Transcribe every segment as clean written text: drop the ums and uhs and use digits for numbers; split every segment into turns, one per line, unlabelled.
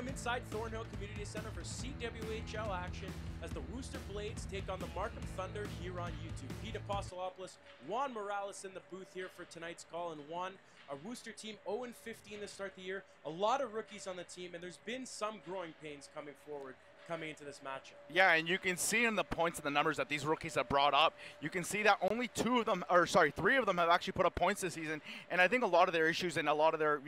Markham inside Thornhill Community Center for CWHL action as the Worcester Blades take on the Markham Thunder here on YouTube. Pete Apostolopoulos, Juan Morales in the booth here for tonight's call. And Juan, our Worcester team 0-15 to start the year. A lot of rookies on the team, and there's been some growing pains coming into this matchup.
Yeah, and you can see in the points and the numbers that these rookies have brought up, you can see that only three of them have actually put up points this season. And I think a lot of their issues and a lot of their,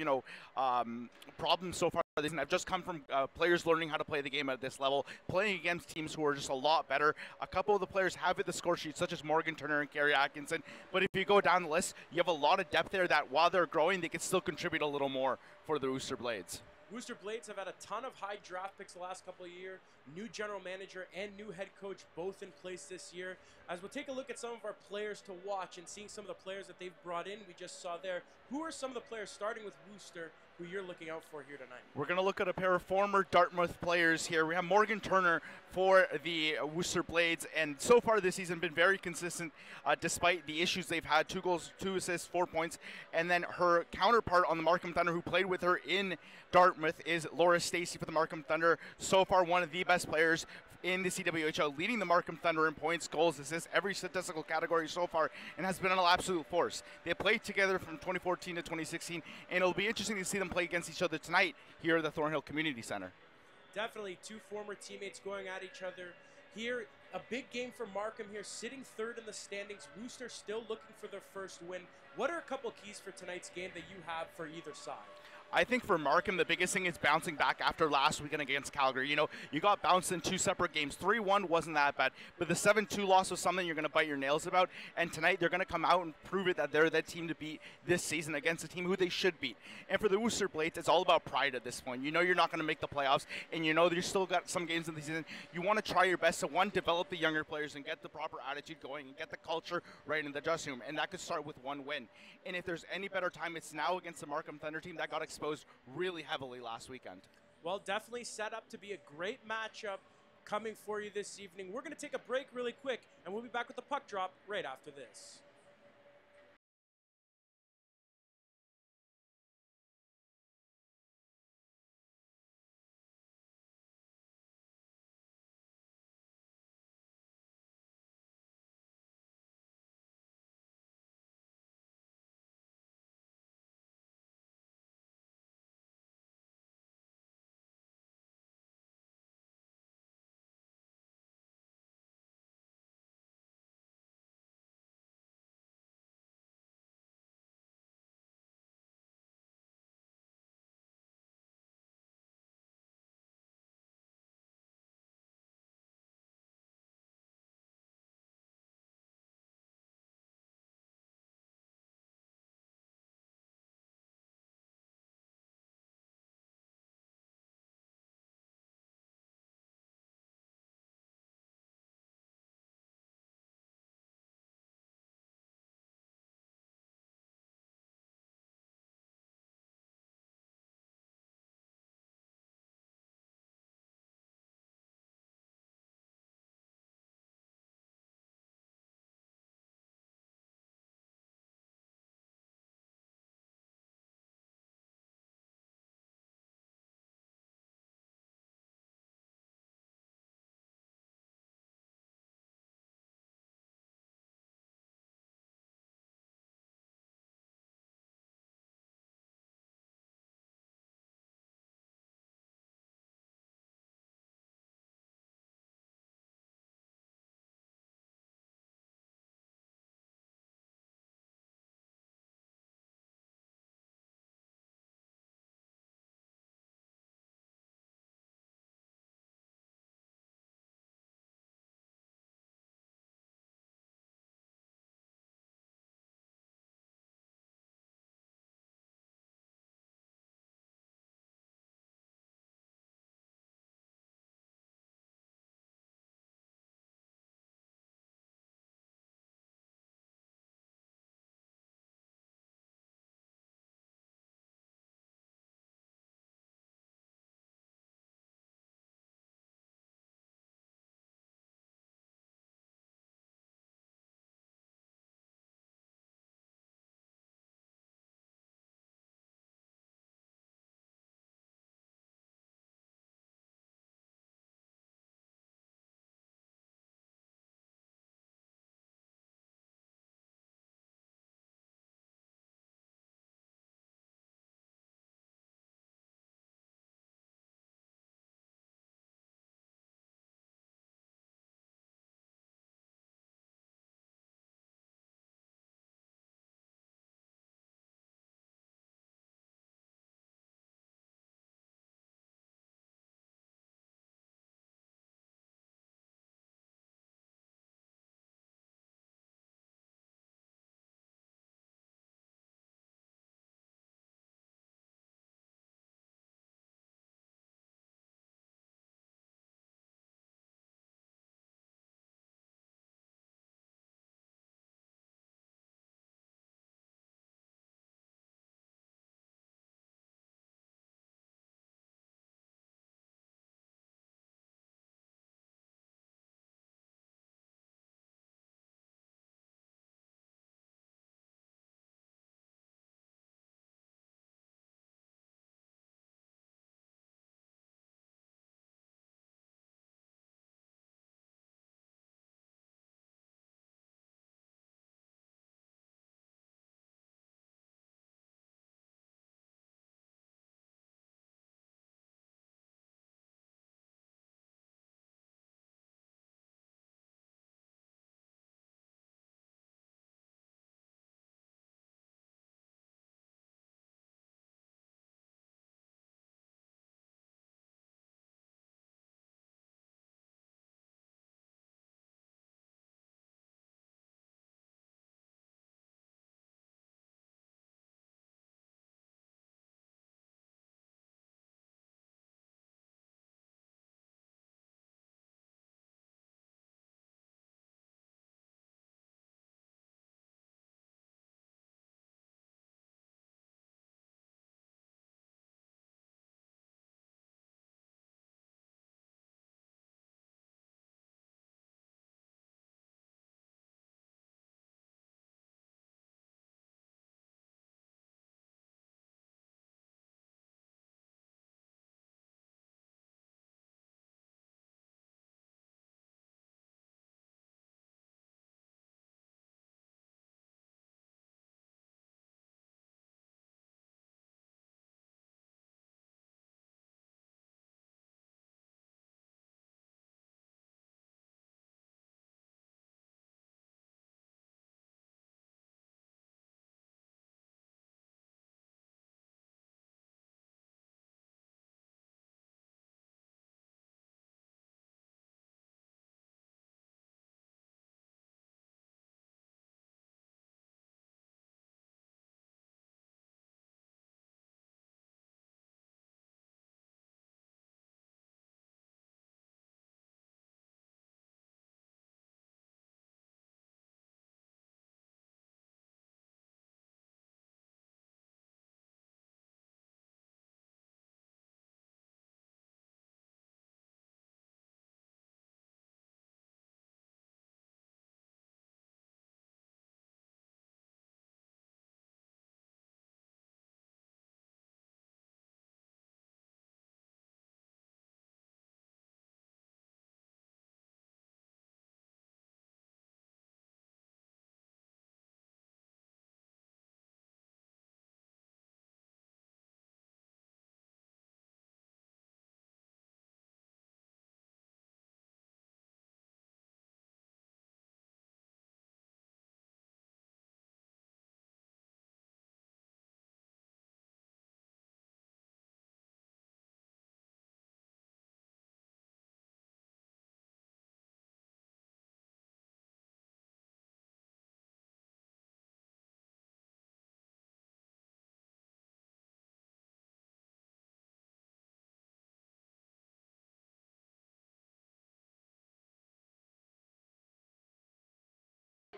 problems so far this season have just come from players learning how to play the game at this level, playing against teams who are just a lot better. A couple of the players have hit the score sheet, such as Morgan Turner and Carrie Atkinson. But if you go down the list, you have a lot of depth there that while they're growing, they can still contribute a little more for the Worcester Blades.
Worcester Blades have had a ton of high draft picks the last couple of years. New general manager and new head coach both in place this year. As we'll take a look at some of our players to watch and seeing some of the players that they've brought in, we just saw there. Who are some of the players, starting with Worcester, who you're looking out for here tonight?
We're going to look at a pair of former Dartmouth players here. We have Morgan Turner for the Worcester Blades, and so far this season been very consistent despite the issues they've had. 2 goals, 2 assists, 4 points. And then her counterpart on the Markham Thunder, who played with her in Dartmouth, is Laura Stacey for the Markham Thunder. So far one of the best players in the CWHL, leading the Markham Thunder in points, goals, assists, every statistical category so far, and has been an absolute force. They played together from 2014 to 2016, and it'll be interesting to see them play against each other tonight here at the Thornhill Community Center.
Definitely two former teammates going at each other here. A big game for Markham here, sitting third in the standings. Worcester still looking for their first win. What are a couple keys for tonight's game that you have for either side?
I think for Markham, the biggest thing is bouncing back after last weekend against Calgary. You know, you got bounced in 2 separate games. 3-1 wasn't that bad, but the 7-2 loss was something you're going to bite your nails about. And tonight, they're going to come out and prove it that they're that team to beat this season against a team who they should beat. And for the Worcester Blades, it's all about pride at this point. You know you're not going to make the playoffs, and you know that you still got some games in the season. You want to try your best to, one, develop the younger players and get the proper attitude going and get the culture right in the dressing room. And that could start with 1 win. And if there's any better time, it's now against the Markham Thunder team that got exposed really heavily last weekend.
Well, definitely set up to be a great matchup coming for you this evening. We're going to take a break really quick, and we'll be back with the puck drop right after this.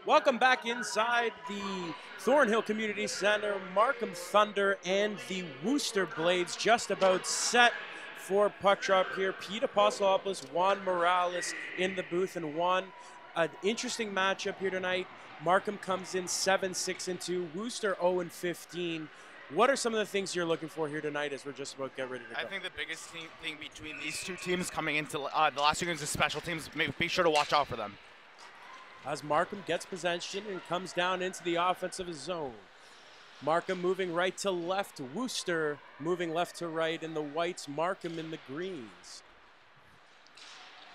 Welcome back inside the Thornhill Community Center. Markham Thunder and the Worcester Blades just about set for puck drop here. Pete Apostolopoulos, Juan Morales in the booth, and Juan, an interesting matchup here tonight. Markham comes in 7-6-2, Worcester 0-15. What are some of the things you're looking for here tonight as we're just about to get ready to go?
I think the biggest thing between these two teams coming into the last two games is special teams. Be sure to watch out for them.
As Markham gets possession and comes down into the offensive zone. Markham moving right to left, Worcester moving left to right in the whites, Markham in the greens.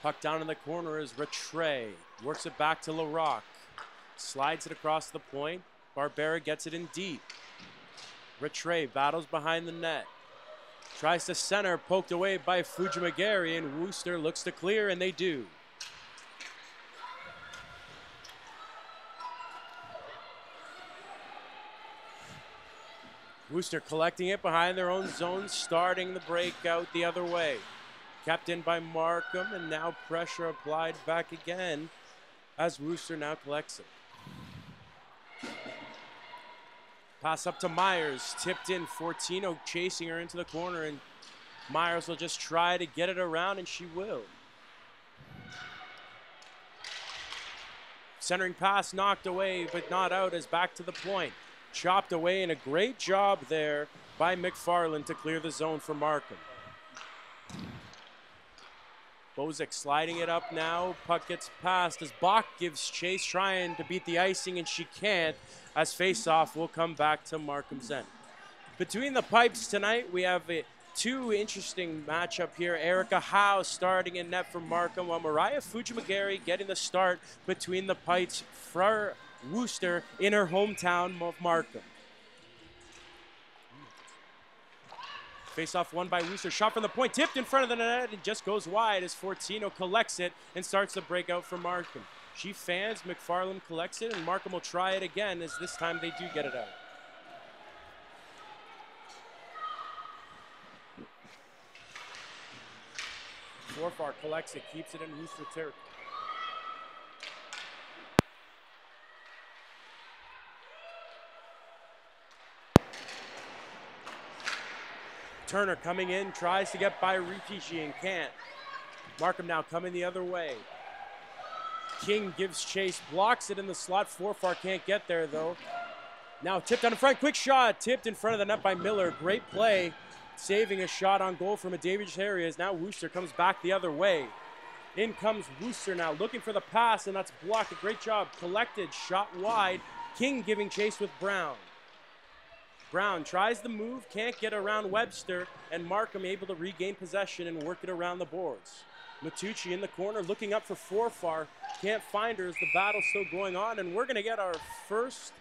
Puck down in the corner is Rattray, works it back to LaRock, slides it across the point, Barbera gets it in deep. Rattray battles behind the net, tries to center, poked away by Fujimagari, and Worcester looks to clear, and they do. Worcester collecting it behind their own zone, starting the breakout the other way. Kept in by Markham, and now pressure applied back again as Worcester now collects it. Pass up to Myers, tipped in, Fortino chasing her into the corner, and Myers will just try to get it around, and she will. Centering pass knocked away, but not out as back to the point. Chopped away, and a great job there by McFarland to clear the zone for Markham. Bozic sliding it up now. Puck gets past as Bach gives chase, trying to beat the icing, and she can't, as face-off will come back to Markham's end. Between the pipes tonight, we have two interesting matchup here. Erica Howe starting in net for Markham, while Mariah Fujimagari getting the start between the pipes for Worcester in her hometown of Markham. Face-off won by Worcester. Shot from the point, tipped in front of the net, and just goes wide as Fortino collects it and starts the breakout for Markham. She fans, McFarland collects it, and Markham will try it again as this time they do get it out. Forfar collects it, keeps it in Worcester territory. Turner coming in, tries to get by Rikishi and can't. Markham now coming the other way. King gives chase, blocks it in the slot. Forfar can't get there though. Now tipped on the front, quick shot, tipped in front of the net by Miller. Great play, saving a shot on goal from a David Harriers. Now Worcester comes back the other way. In comes Worcester now, looking for the pass, and that's blocked. A great job, collected, shot wide. King giving chase with Brown. Brown tries the move, can't get around Webster, and Markham able to regain possession and work it around the boards. Matucci in the corner looking up for Forfar, can't find her as the battle's still going on, and we're gonna get our first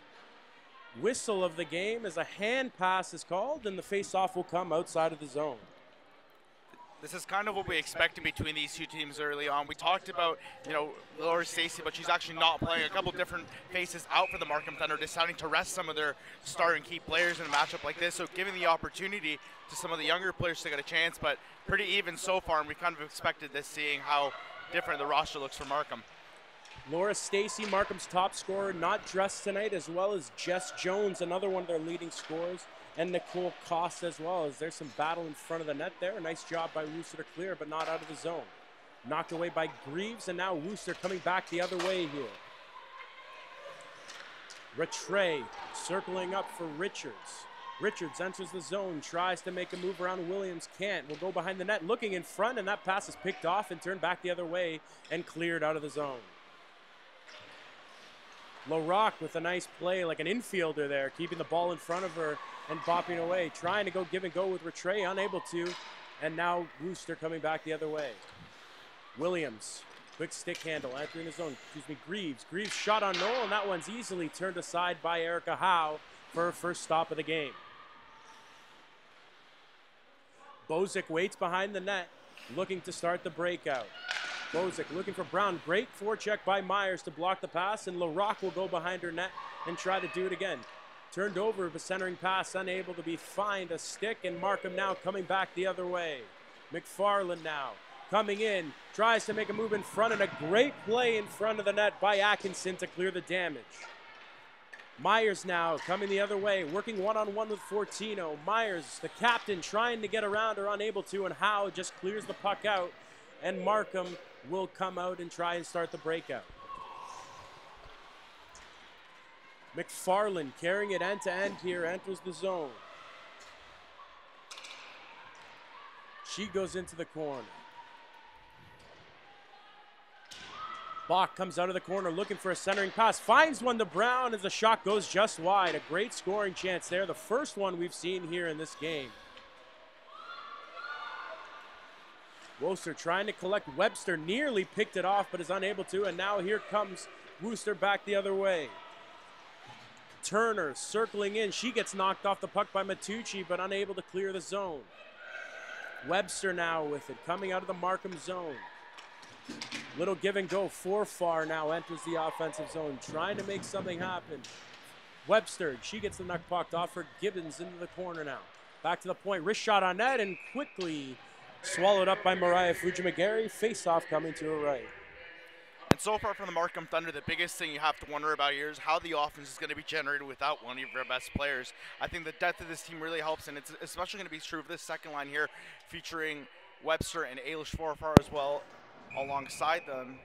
whistle of the game as a hand pass is called, and the face-off will come outside of the zone.
This is kind of what we expected between these two teams early on. We talked about, Laura Stacy, but she's actually not playing. A couple different faces out for the Markham Thunder, deciding to rest some of their star and key players in a matchup like this. So giving the opportunity to some of the younger players to get a chance, but pretty even so far, and we kind of expected this, seeing how different the roster looks for Markham.
Laura Stacy, Markham's top scorer, not dressed tonight, as well as Jess Jones, another one of their leading scorers, and Nicole Costa as well, as there's some battle in front of the net there. A nice job by Worcester to clear, but not out of the zone. Knocked away by Greaves, and now Worcester coming back the other way here. Rattray circling up for Richards. Richards enters the zone, tries to make a move around Williams, can't. Will go behind the net, looking in front, and that pass is picked off and turned back the other way and cleared out of the zone. LaRock with a nice play, like an infielder there, keeping the ball in front of her and bopping away. Trying to go give and go with Rattray, unable to. And now Worcester coming back the other way. Williams, quick stick handle, entering the zone. Greaves. Greaves shot on Noel, and that one's easily turned aside by Erica Howe for her first stop of the game. Bozic waits behind the net, looking to start the breakout. Bozic looking for Brown. Great forecheck by Myers to block the pass, and LaRock will go behind her net and try to do it again. Turned over, but centering pass unable to be find a stick, and Markham now coming back the other way. McFarland now coming in, tries to make a move in front, and a great play in front of the net by Atkinson to clear the damage. Myers now coming the other way, working one-on-one with Fortino. Myers, the captain, trying to get around her, unable to, and Howe just clears the puck out, and Markham will come out and try and start the breakout. McFarland carrying it end-to-end here, enters the zone. She goes into the corner. Bach comes out of the corner looking for a centering pass. Finds one to Brown as the shot goes just wide. A great scoring chance there. The first one we've seen here in this game. Worcester trying to collect Webster. Nearly picked it off but is unable to. And now here comes Worcester back the other way. Turner circling in. She gets knocked off the puck by Matucci but unable to clear the zone. Webster now with it, coming out of the Markham zone. Little give and go, Forfar now enters the offensive zone, trying to make something happen. Webster, she gets the knock pucked off for Gibbons into the corner now. Back to the point, wrist shot on net and quickly swallowed up by Mariah Fujimagari. Face-off coming to her right.
And so far from the Markham Thunder, the biggest thing you have to wonder about here is how the offense is going to be generated without one of your best players. I think the depth of this team really helps, and it's especially going to be true of this second line here, featuring Webster and Ailish Forfar as well. Alongside them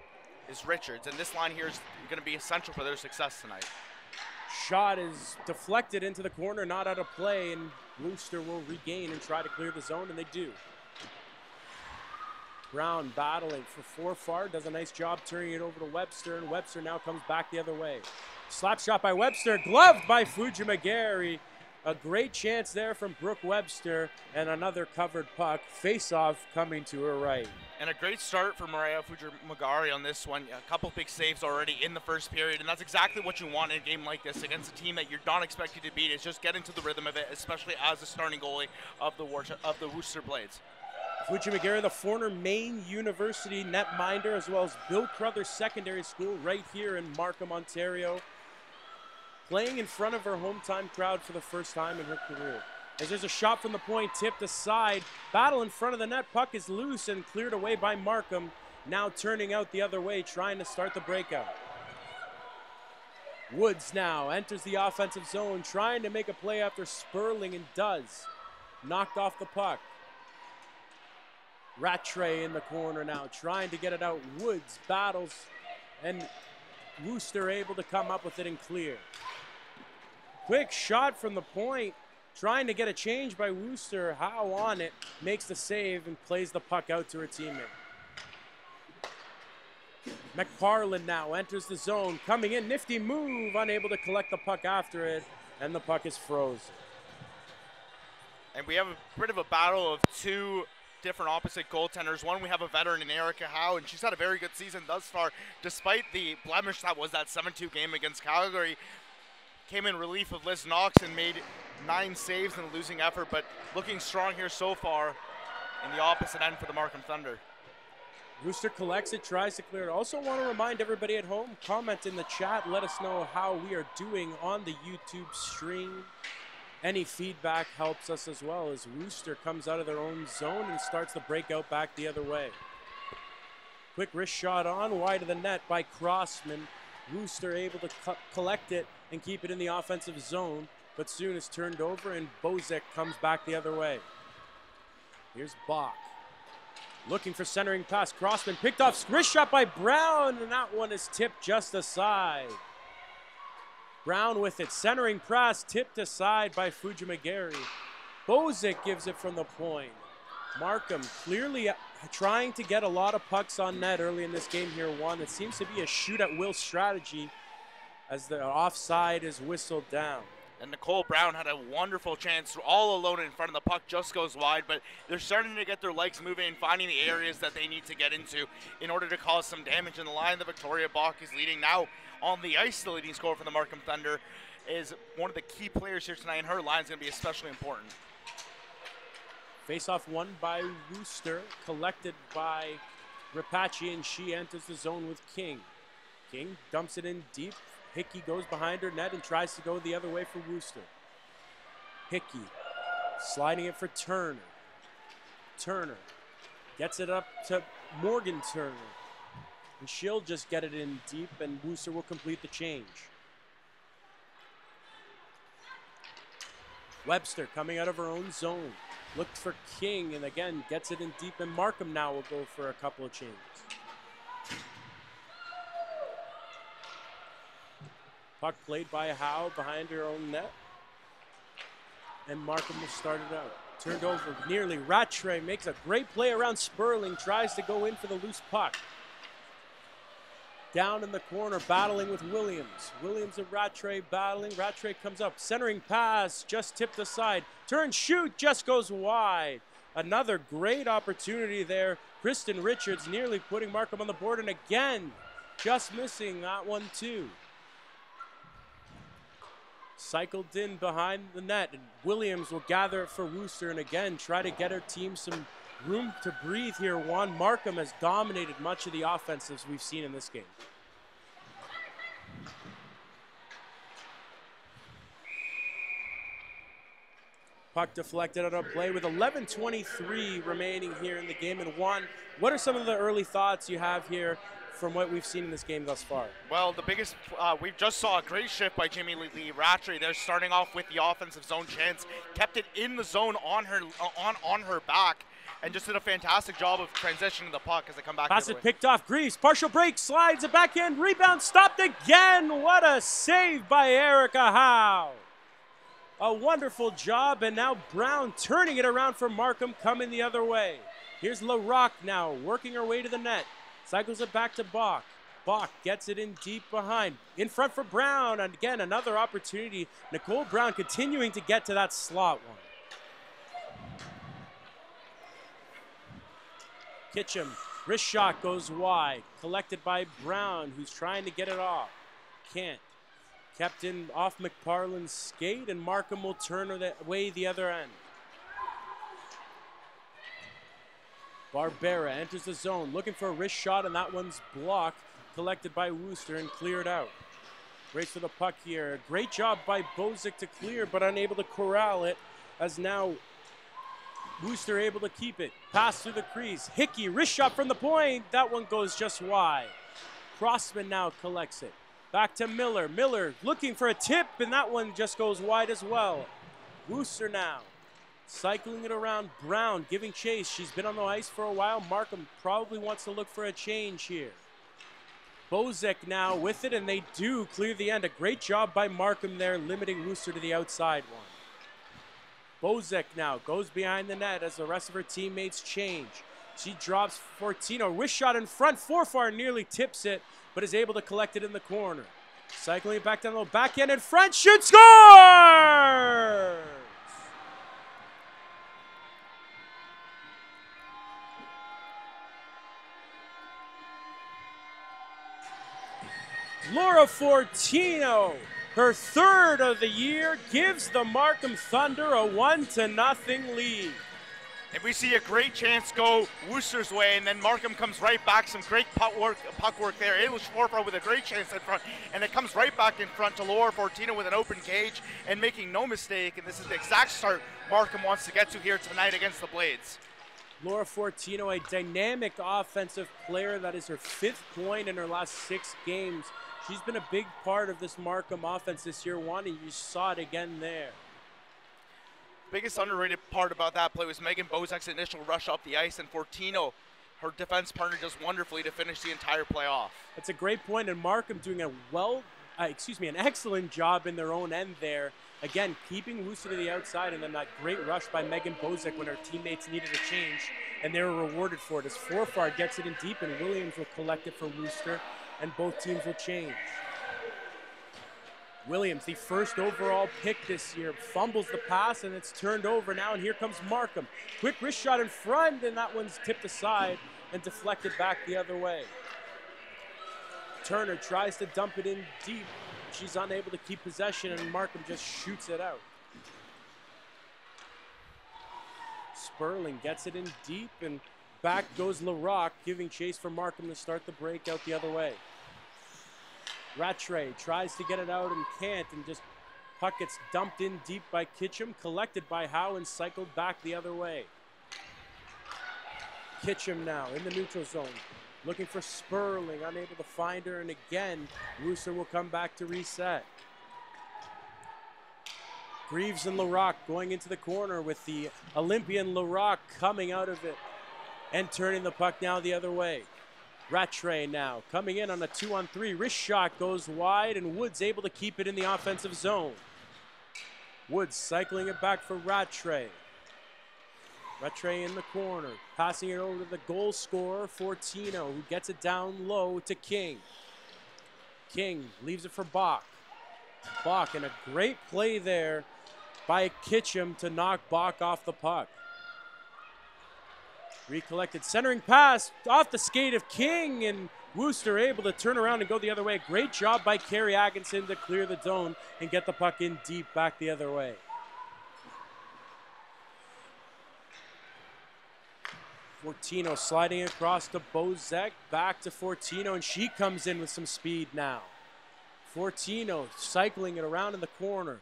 is Richards, and this line here is going to be essential for their success tonight.
Shot is deflected into the corner, not out of play, and Worcester will regain and try to clear the zone, and they do. Brown battling for Forfar, does a nice job turning it over to Webster, and Webster now comes back the other way. Slap shot by Webster, gloved by Fujimagari. A great chance there from Brooke Webster, and another covered puck. Face-off coming to her right.
And a great start for Mariah Fujimagari on this one. A couple big saves already in the first period, and that's exactly what you want in a game like this against a team that you're not expected to beat. Is just get into the rhythm of it, especially as the starting goalie of the Worcester Blades.
Fujimagari, the former Maine University netminder, as well as Bill Crothers Secondary School right here in Markham, Ontario. Playing in front of her hometown crowd for the first time in her career. As there's a shot from the point, tipped aside. Battle in front of the net, puck is loose and cleared away by Markham. Now turning out the other way, trying to start the breakout. Woods now enters the offensive zone, trying to make a play after Sperling, and does. Knocked off the puck. Rattray in the corner now, trying to get it out. Woods battles, and Worcester able to come up with it and clear. Quick shot from the point, trying to get a change by Worcester. Howe on it, makes the save and plays the puck out to her teammate. McFarland now enters the zone, coming in, nifty move, unable to collect the puck after it, and the puck is frozen.
And we have a bit of a battle of two different opposite goaltenders. One, we have a veteran in Erica Howe, and she's had a very good season thus far, despite the blemish that was that 7-2 game against Calgary. Came in relief of Liz Knox and made 9 saves in a losing effort, but looking strong here so far in the opposite end for the Markham Thunder.
Worcester collects it, tries to clear it. Also want to remind everybody at home, comment in the chat, let us know how we are doing on the YouTube stream. Any feedback helps us as well, as Worcester comes out of their own zone and starts the breakout back the other way. Quick wrist shot on, wide of the net by Crossman. Worcester able to collect it and keep it in the offensive zone, but soon it's turned over and Bozek comes back the other way. Here's Bach. Looking for centering pass. Crossman picked off, wrist shot by Brown, and that one is tipped just aside. Brown with it, centering pass, tipped aside by Fujimagari. Bozek gives it from the point. Markham clearly trying to get a lot of pucks on net early in this game here. One, it seems to be a shoot-at-will strategy as the offside is whistled down.
And Nicole Brown had a wonderful chance all alone in front of the puck, just goes wide, but they're starting to get their legs moving and finding the areas that they need to get into in order to cause some damage in the line. The Victoria Bach is leading now on the ice. The leading scorer for the Markham Thunder is one of the key players here tonight, and her line is going to be especially important.
Face-off won by Worcester, collected by Rapace, and she enters the zone with King. King dumps it in deep. Hickey goes behind her net and tries to go the other way for Worcester. Hickey sliding it for Turner. Turner Gets it up to Morgan Turner. And she'll just get it in deep, and Worcester will complete the change. Webster coming out of her own zone. Looks for King, and again, gets it in deep, and Markham now will go for a couple of changes. Puck played by Howe behind her own net. And Markham will start it out. Turned over nearly. Rattray makes a great play around Sperling. Tries to go in for the loose puck. Down in the corner, battling with Williams. Williams and Rattray battling. Rattray comes up. Centering pass, just tipped aside. Turn, shoot, just goes wide. Another great opportunity there. Kristen Richards nearly putting Markham on the board. And again, just missing that one too. Cycled in behind the net, and Williams will gather it for Worcester and again try to get her team some room to breathe here. Juan Markham has dominated much of the offensives we've seen in this game. Puck deflected on a play with 11:23 remaining here in the game. And Juan, what are some of the early thoughts you have here from what we've seen in this game thus far?
Well, the biggest, we just saw a great shift by Jimmy Lee Rattray. They're starting off with the offensive zone chance, kept it in the zone on her back, and just did a fantastic job of transitioning the puck as they come back.
Pass it picked off. Greaves, partial break, slides it back in, rebound stopped again. What a save by Erica Howe. A wonderful job, and now Brown turning it around for Markham, coming the other way. Here's LaRock now, working her way to the net. Cycles it back to Bach. Bach gets it in deep behind. In front for Brown, and again, another opportunity. Nicole Brown continuing to get to that slot one. Kitchum, wrist shot goes wide. Collected by Brown, who's trying to get it off. Can't. Kept in off McParland's skate, and Markham will turn away the other end. Barbera enters the zone, looking for a wrist shot, and that one's blocked. Collected by Worcester and cleared out. Race for the puck here. Great job by Bozic to clear, but unable to corral it, as now Worcester able to keep it. Pass through the crease. Hickey, wrist shot from the point. That one goes just wide. Crossman now collects it. Back to Miller. Miller looking for a tip, and that one just goes wide as well. Worcester now cycling it around. Brown giving chase. She's been on the ice for a while. Markham probably wants to look for a change here. Bozek now with it, and they do clear the end. A great job by Markham there, limiting Worcester to the outside one. Bozek now goes behind the net as the rest of her teammates change. She drops Fortino. Wrist shot in front. Forfar nearly tips it, but is able to collect it in the corner. Cycling it back down the back end in front. Shoot, scores! Laura Fortino, her third of the year, gives the Markham Thunder a 1-0 lead.
And we see a great chance go Worcester's way, and then Markham comes right back. Some great puck work there. It was Forfar with a great chance in front, and it comes right back in front to Laura Fortino with an open cage and making no mistake. And this is the exact start Markham wants to get to here tonight against the Blades.
Laura Fortino, a dynamic offensive player. That is her 5th point in her last 6 games. She's been a big part of this Markham offense this year, Juan, and you saw it again there.
Biggest underrated part about that play was Megan Bozek's initial rush up the ice, and Fortino, her defense partner, does wonderfully to finish the entire play off.
That's a great point, and Markham doing an excellent job in their own end there. Again, keeping Worcester to the outside, and then that great rush by Megan Bozek when her teammates needed a change, and they were rewarded for it as Forfar gets it in deep, and Williams will collect it for Worcester, and both teams will change. Williams, the first overall pick this year, fumbles the pass, and it's turned over now, and here comes Markham. Quick wrist shot in front, and that one's tipped aside and deflected back the other way. Turner tries to dump it in deep. She's unable to keep possession, and Markham just shoots it out. Sperling gets it in deep, and back goes LaRock, giving chase for Markham to start the break out the other way. Rattray tries to get it out and can't, and just puck gets dumped in deep by Kitchum, collected by Howe, and cycled back the other way. Kitchum now in the neutral zone. Looking for Sperling, unable to find her, and again, Worcester will come back to reset. Greaves and Larocque going into the corner with the Olympian Larocque coming out of it and turning the puck now the other way. Rattray now coming in on a 2-on-3. Wrist shot goes wide, and Woods able to keep it in the offensive zone. Woods cycling it back for Rattray. Rattray in the corner, passing it over to the goal scorer, Fortino, who gets it down low to King. King leaves it for Bach. Bach, and a great play there by Kitchum to knock Bach off the puck. Recollected centering pass off the skate of King, and Worcester able to turn around and go the other way. Great job by Carey Atkinson to clear the zone and get the puck in deep back the other way. Fortino sliding across to Bozek, back to Fortino, and she comes in with some speed now. Fortino cycling it around in the corner.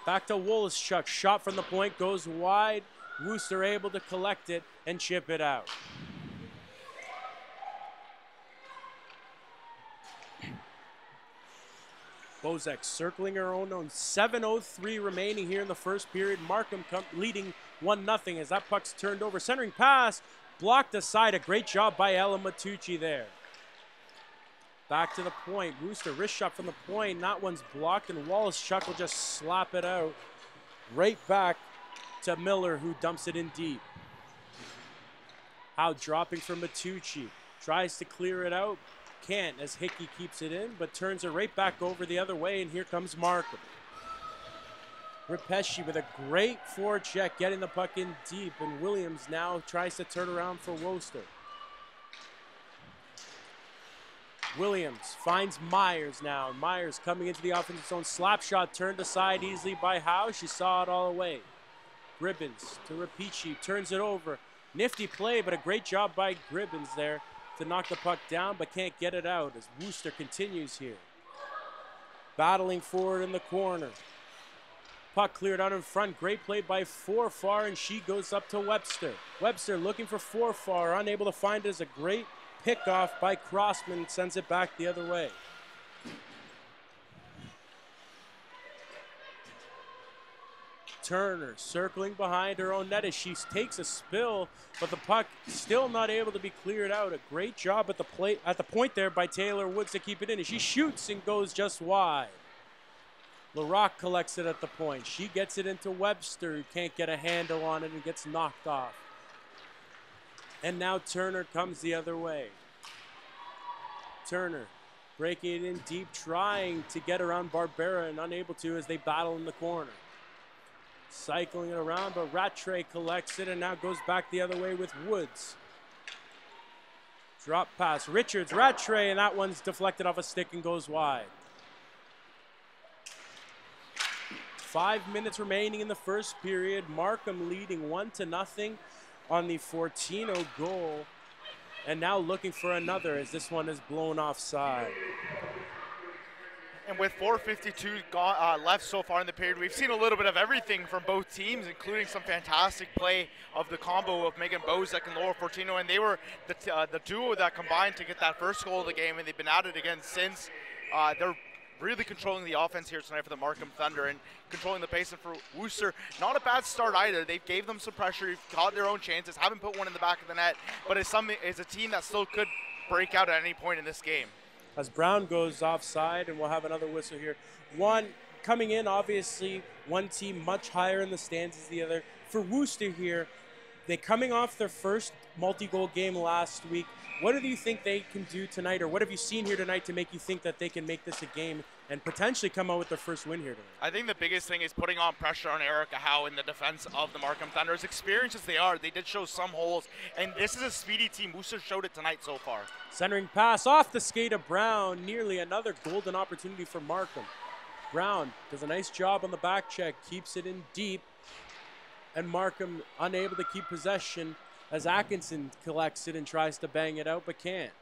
Back to Woloschuk, shot from the point, goes wide. Worcester able to collect it and chip it out. Bozek circling her own zone. 7:03 remaining here in the first period. Markham leading 1-0 as that puck's turned over. Centering pass, blocked aside. A great job by Ella Matucci there. Back to the point. Worcester wrist shot from the point. That one's blocked, and Woloschuk will just slap it out. Right back to Miller, who dumps it in deep. Howe dropping for Matucci. Tries to clear it out. Can't, as Hickey keeps it in, but turns it right back over the other way, and here comes Markham. Repesci with a great forecheck, getting the puck in deep, and Williams now tries to turn around for Worcester. Williams finds Myers now. Myers coming into the offensive zone. Slap shot turned aside easily by Howe. She saw it all away. Gribbins to Rapici, turns it over. Nifty play, but a great job by Gribbins there to knock the puck down, but can't get it out as Worcester continues here. Battling forward in the corner. Puck cleared out in front. Great play by Forfar, and she goes up to Webster. Webster looking for Forfar, unable to find it as a great pickoff by Crossman, sends it back the other way. Turner circling behind her own net as she takes a spill, but the puck still not able to be cleared out. A great job at the point there by Taylor Woods to keep it in, and she shoots and goes just wide. Larocque collects it at the point. She gets it into Webster, who can't get a handle on it and gets knocked off. And now Turner comes the other way. Turner breaking it in deep, trying to get around Barbera and unable to as they battle in the corner. Cycling it around, but Rattray collects it and now goes back the other way with Woods. Drop pass, Richards, Rattray, and that one's deflected off a stick and goes wide. 5 minutes remaining in the first period. Markham leading 1-0 on the Fortino goal. And now looking for another as this one is blown offside.
And with 4:52 left so far in the period, we've seen a little bit of everything from both teams, including some fantastic play of the combo of Megan Bozek and Laura Fortino. And they were the duo that combined to get that first goal of the game, and they've been at it again since. They're really controlling the offense here tonight for the Markham Thunder and controlling the pace. And for Worcester, not a bad start either. They gave them some pressure, got their own chances, haven't put one in the back of the net, but it's a team that still could break out at any point in this game.
As Brown goes offside, and we'll have another whistle here. One coming in, obviously, one team much higher in the stands as the other. For Worcester here, they coming off their first multi-goal game last week. What do you think they can do tonight, or what have you seen here tonight to make you think that they can make this a game and potentially come out with their first win here tonight?
I think the biggest thing is putting on pressure on Erica Howe in the defense of the Markham Thunder. As experienced as they are, they did show some holes, and this is a speedy team. Worcester showed it tonight so far.
Centering pass off the skate of Brown, nearly another golden opportunity for Markham. Brown does a nice job on the back check, keeps it in deep, and Markham unable to keep possession as Atkinson collects it and tries to bang it out, but can't.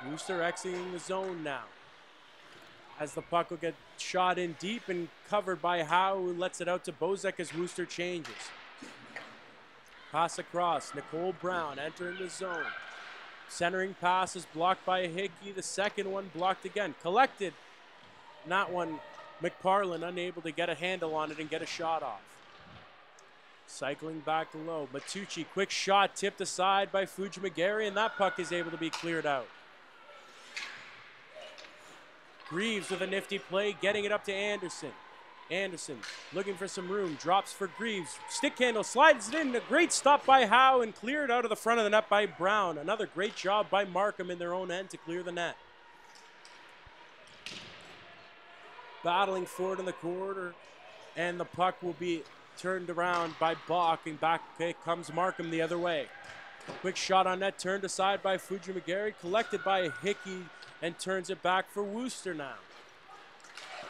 Worcester exiting the zone now as the puck will get shot in deep and covered by Howe, who lets it out to Bozek as Worcester changes. Pass across. Nicole Brown entering the zone. Centering pass is blocked by Hickey. The second one blocked again. Collected. Not one. McParlin unable to get a handle on it and get a shot off. Cycling back low. Matucci, quick shot, tipped aside by Fujimagari, and that puck is able to be cleared out. Greaves with a nifty play, getting it up to Anderson. Anderson looking for some room, drops for Greaves. Stick handle, slides it in. A great stop by Howe and cleared out of the front of the net by Brown. Another great job by Markham in their own end to clear the net. Battling forward in the corner, and the puck will be turned around by Bach, and back comes Markham the other way. Quick shot on net, turned aside by Fujimagari, collected by Hickey, and turns it back for Worcester now.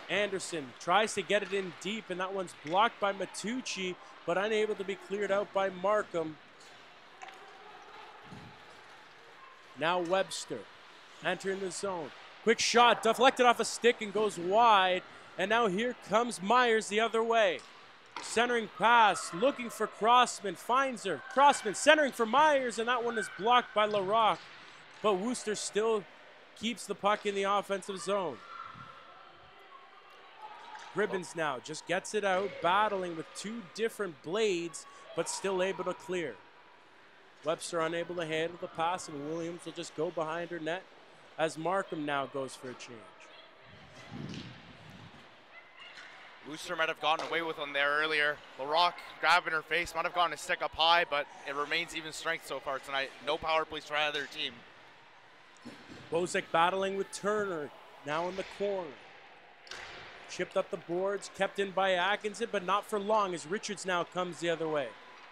Anderson tries to get it in deep, and that one's blocked by Matucci, but unable to be cleared out by Markham. Now Webster entering the zone. Quick shot, deflected off a stick and goes wide, and now here comes Myers the other way. Centering pass, looking for Crossman, finds her. Crossman centering for Myers, and that one is blocked by LaRocque, but Worcester still keeps the puck in the offensive zone. Ribbons now just gets it out, battling with two different blades, but still able to clear. Webster unable to handle the pass, and Williams will just go behind her net as Markham now goes for a change.
Worcester might have gotten away with one there earlier. LaRocque grabbing her face, might have gotten a stick up high, but it remains even strength so far tonight. No power plays for either team.
Bozek battling with Turner, now in the corner. Chipped up the boards, kept in by Atkinson, but not for long as Richards now comes the other way.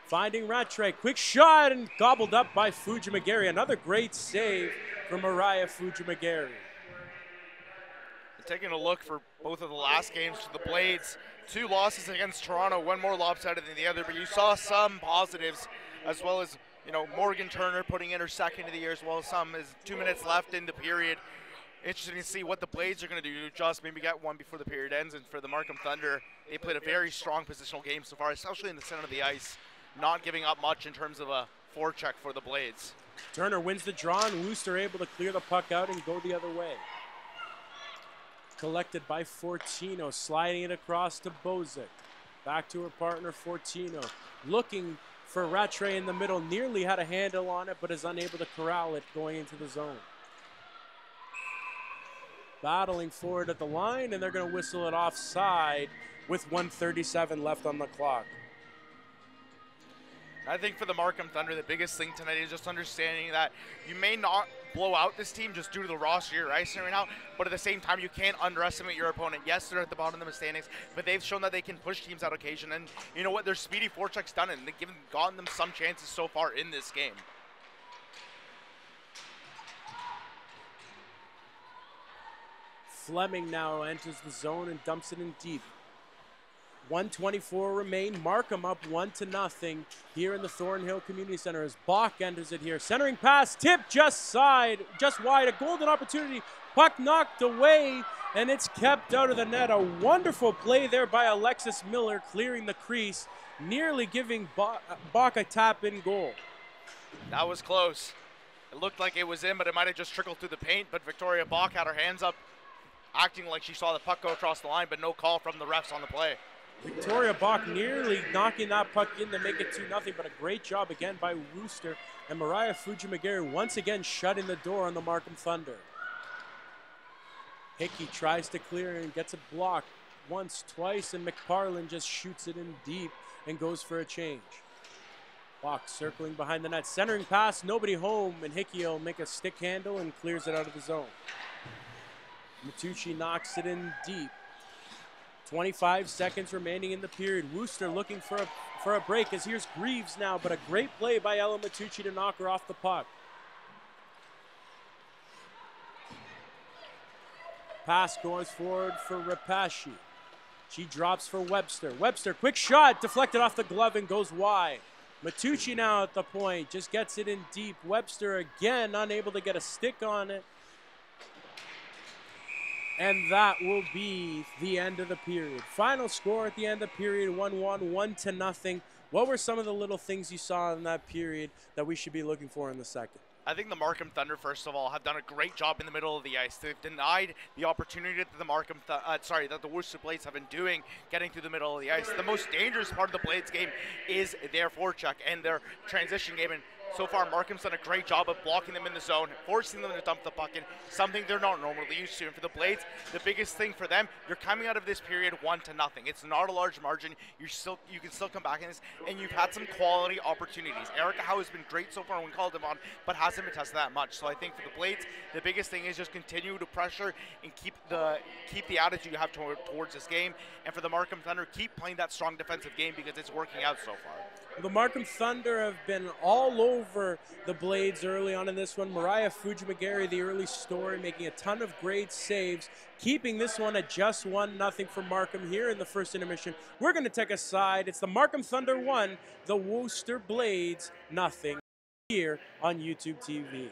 Finding Rattray, quick shot and gobbled up by Fujimagari. Another great save from Mariah Fujimagari.
Taking a look for both of the last games for the Blades. 2 losses against Toronto, one more lopsided than the other, but you saw some positives as well as, Morgan Turner putting in her second of the year as well as some. As 2 minutes left in the period. Interesting to see what the Blades are going to do to just maybe get one before the period ends. And for the Markham Thunder, they played a very strong positional game so far, especially in the center of the ice, not giving up much in terms of a forecheck for the Blades.
Turner wins the draw, and Worcester able to clear the puck out and go the other way. Collected by Fortino, sliding it across to Bozek. Back to her partner, Fortino. Looking for Rattray in the middle, nearly had a handle on it, but is unable to corral it going into the zone. Battling forward at the line, and they're going to whistle it offside with 1:37 left on the clock.
I think for the Markham Thunder, the biggest thing tonight is just understanding that you may not blow out this team just due to the roster you're icing right now, but at the same time, you can't underestimate your opponent. Yes, they're at the bottom of the standings, but they've shown that they can push teams out occasion, and you know what? Their speedy forecheck's done it, and they've gotten them some chances so far in this game.
Fleming now enters the zone and dumps it in deep. 1:24 remain. Markham up 1-0 here in the Thornhill Community Center as Bach enters it here. Centering pass, tip just wide. A golden opportunity. Puck knocked away, and it's kept out of the net. A wonderful play there by Alexis Miller, clearing the crease, nearly giving Bach a tap-in goal.
That was close. It looked like it was in, but it might have just trickled through the paint, but Victoria Bach had her hands up, acting like she saw the puck go across the line, but no call from the refs on the play.
Victoria Bach nearly knocking that puck in to make it 2-0, but a great job again by Worcester, and Mariah Fujimagari once again shutting the door on the Markham Thunder. Hickey tries to clear and gets it blocked once, twice, and McParlin just shoots it in deep and goes for a change. Bach circling behind the net, centering pass, nobody home, and Hickey will make a stick handle and clears it out of the zone. Matucci knocks it in deep. 25 seconds remaining in the period. Worcester looking for a break as here's Greaves now, but a great play by Ella Matucci to knock her off the puck. Pass goes forward for Rapashi. She drops for Webster. Webster, quick shot, deflected off the glove and goes wide. Matucci now at the point, just gets it in deep. Webster again unable to get a stick on it. And that will be the end of the period. Final score at the end of the period, 1-1, 1-0. What were some of the little things you saw in that period that we should be looking for in the second?
I think the Markham Thunder, first of all, have done a great job in the middle of the ice. They've denied the opportunity that that the Worcester Blades have been doing getting through the middle of the ice. The most dangerous part of the Blades game is their forecheck and their transition game. And so far, Markham's done a great job of blocking them in the zone, forcing them to dump the puck in, something they're not normally used to. And for the Blades, the biggest thing for them, you're coming out of this period 1-0. It's not a large margin. You can still come back in this, and you've had some quality opportunities. Erica Howe has been great so far when we called him on, but hasn't been tested that much. So I think for the Blades, the biggest thing is just continue to pressure and keep the attitude you have towards this game. And for the Markham Thunder, keep playing that strong defensive game because it's working out so far.
The Markham Thunder have been all over the Blades early on in this one. Mariah Fujimagari, the early story, making a ton of great saves, keeping this one at just 1-0 for Markham here in the first intermission. We're going to take a side. It's the Markham Thunder 1, the Worcester Blades 0 here on YouTube TV.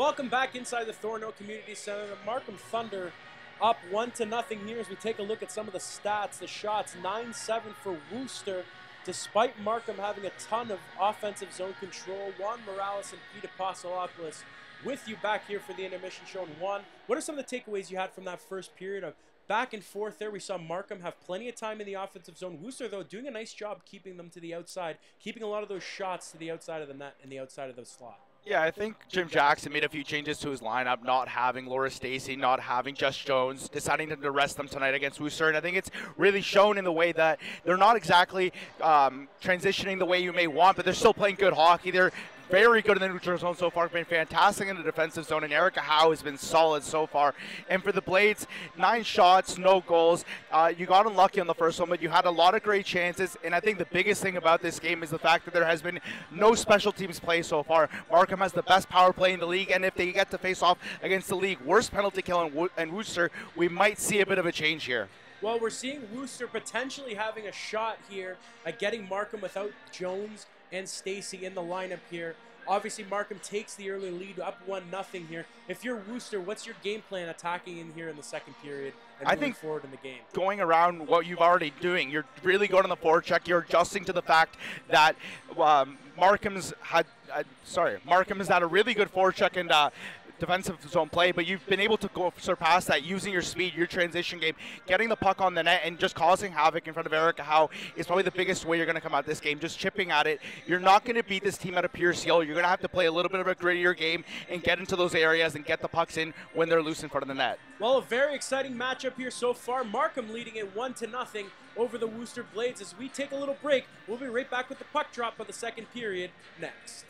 Welcome back inside the Thornhill Community Center. The Markham Thunder up 1-0 here as we take a look at some of the stats, the shots. 9-7 for Worcester, despite Markham having a ton of offensive zone control. Juan Morales and Pete Apostolopoulos with you back here for the intermission show. And Juan, what are some of the takeaways you had from that first period of back and forth there? We saw Markham have plenty of time in the offensive zone. Worcester, though, doing a nice job keeping them to the outside, keeping a lot of those shots to the outside of the net and the outside of the slot.
Yeah, I think Jim Jackson made a few changes to his lineup, not having Laura Stacey, not having Just Jones, deciding to rest them tonight against Worcester. And I think it's really shown in the way that they're not exactly transitioning the way you may want, but they're still playing good hockey. They're very good in the neutral zone so far, been fantastic in the defensive zone, and Erica Howe has been solid so far. And for the Blades, 9 shots, no goals. You got unlucky on the first one, but you had a lot of great chances, and I think the biggest thing about this game is the fact that there has been no special teams play so far. Markham has the best power play in the league, and if they get to face off against the league worst penalty kill in Worcester, we might see a bit of a change here.
Well, we're seeing Worcester potentially having a shot here at getting Markham without Jones and Stacey in the lineup here. Obviously, Markham takes the early lead up 1-0 here. If you're Worcester, what's your game plan attacking in here in the second period and moving forward in the game?
Going around what you've already doing, you're really going on the forecheck. You're adjusting to the fact that Markham has had a really good forecheck and defensive zone play, but you've been able to go surpass that using your speed, your transition game, getting the puck on the net and just causing havoc in front of Erica Howe is probably the biggest way you're going to come out this game, just chipping at it. You're not going to beat this team at a pure seal. You're going to have to play a little bit of a grittier game and get into those areas and get the pucks in when they're loose in front of the net.
Well, a very exciting matchup here so far. Markham leading it 1-0 over the Worcester Blades. As we take a little break, we'll be right back with the puck drop of the second period next.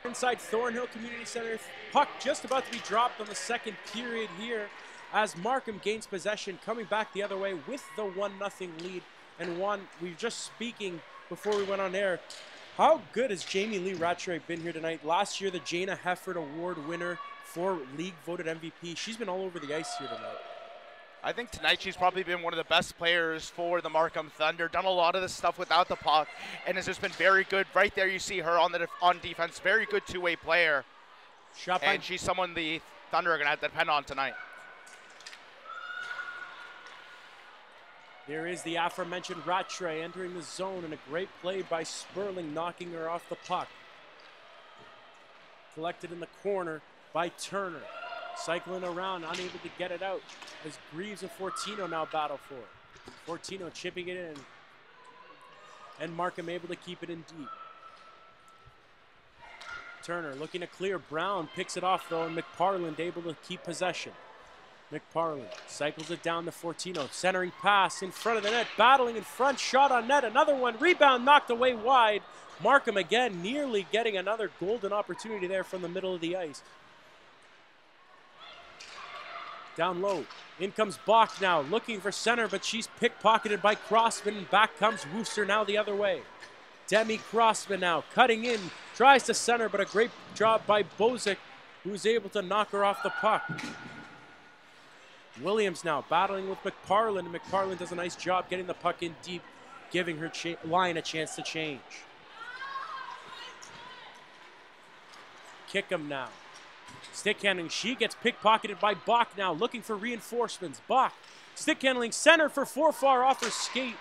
Inside Thornhill Community Center, puck just about to be dropped on the second period here as Markham gains possession, coming back the other way with the 1-0 lead. And we were just speaking before we went on air, how good has Jamie Lee Rattray been here tonight? Last year, the Jana Hefford Award winner for league voted MVP. She's been all over the ice here tonight.
I think tonight she's probably been one of the best players for the Markham Thunder. Done a lot of this stuff without the puck, and has just been very good. Right there, you see her on defense. Very good two-way player. And she's someone the Thunder are going to have to depend on tonight.
There is the aforementioned Rattray entering the zone, and a great play by Sperling, knocking her off the puck. Collected in the corner by Turner. Cycling around, unable to get it out as Greaves and Fortino now battle for it. Fortino chipping it in, and Markham able to keep it in deep. Turner looking to clear. Brown picks it off though, and McParland able to keep possession. McParland cycles it down to Fortino. Centering pass in front of the net, battling in front, shot on net, another one, rebound knocked away wide. Markham again nearly getting another golden opportunity there from the middle of the ice. Down low, in comes Bach now, looking for center, but she's pickpocketed by Crossman, and back comes Worcester now the other way. Demi Crossman now, cutting in, tries to center, but a great job by Bozak, who's able to knock her off the puck. Williams now battling with McParland, and McParland does a nice job getting the puck in deep, giving her line a chance to change. Kickham now. Stick handling, she gets pickpocketed by Bach now, looking for reinforcements. Bach, stick handling, center for Forfar off her skate.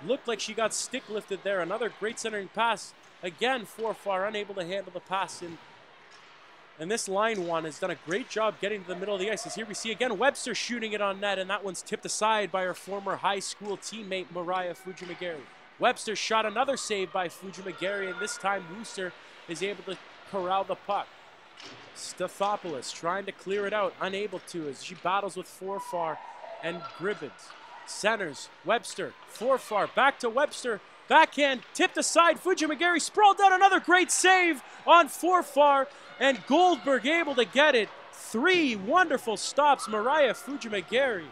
Looked like she got stick lifted there. Another great centering pass. Again, Forfar unable to handle the pass in. And this line one has done a great job getting to the middle of the ice. As here we see again Webster shooting it on net, and that one's tipped aside by her former high school teammate Mariah Fujimagari. Webster shot another save by Fujimagari, and this time Worcester is able to corral the puck. Stathopoulos trying to clear it out, unable to as she battles with Forfar and Gribbins. Centers, Webster, Forfar, back to Webster, backhand, tipped aside, Fujimagari sprawled down, another great save on Forfar, and Goldberg able to get it. 3 wonderful stops, Mariah Fujimagari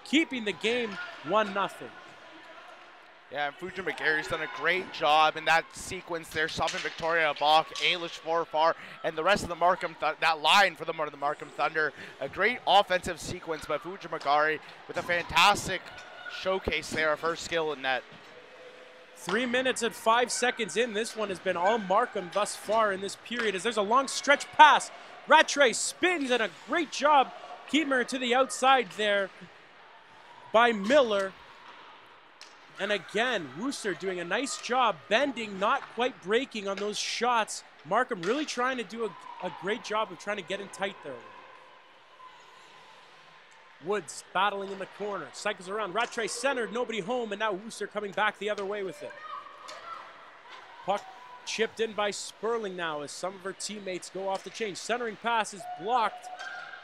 keeping the game 1-0.
Yeah, and Fujimagari's done a great job in that sequence there, stopping Victoria Bach, Ailish Forfar, and the rest of the Markham, that line for the Markham Thunder. A great offensive sequence by Fujimagari with a fantastic showcase there of her skill in net.
3 minutes and 5 seconds in. This one has been all Markham thus far in this period as there's a long stretch pass. Rattray spins, and a great job keeping her to the outside there by Miller. And again, Worcester doing a nice job bending, not quite breaking on those shots. Markham really trying to do a great job of trying to get in tight there. Woods battling in the corner, cycles around. Rattray centered, nobody home, and now Worcester coming back the other way with it. Puck chipped in by Sperling now as some of her teammates go off the change. Centering pass is blocked,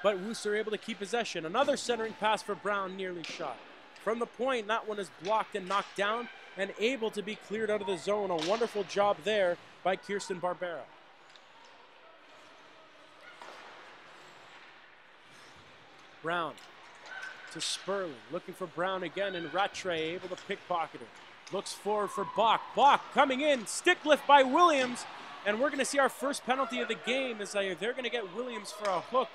but Worcester able to keep possession. Another centering pass for Brown, nearly shot. From the point, that one is blocked and knocked down and able to be cleared out of the zone. A wonderful job there by Kirsten Barbera. Brown to Sperling, looking for Brown again, and Rattray able to pickpocket it. Looks forward for Bach. Bach coming in, stick lift by Williams, and we're going to see our first penalty of the game as they're going to get Williams for a hook.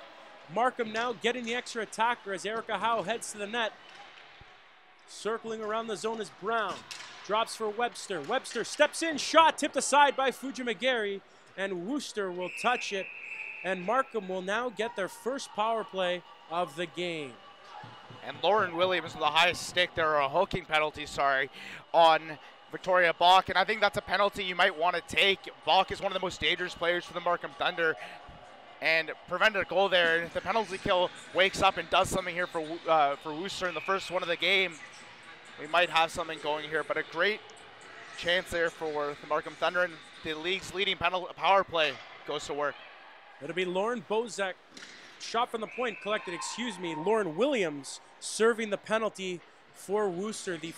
Markham now getting the extra attacker as Erica Howe heads to the net. Circling around the zone is Brown. Drops for Webster. Webster steps in, shot tipped aside by Fujimagari, and Worcester will touch it. And Markham will now get their first power play of the game.
And Lauren Williams with the highest stick there, a hooking penalty, on Victoria Bach. And I think that's a penalty you might want to take. Bach is one of the most dangerous players for the Markham Thunder, and prevented a goal there. And if the penalty kill wakes up and does something here for Worcester in the first one of the game, we might have something going here. But a great chance there for the Markham Thunder, and the league's leading power play goes to work.
It'll be Lauren Bozak, shot from the point, collected, Lauren Williams serving the penalty for Worcester, the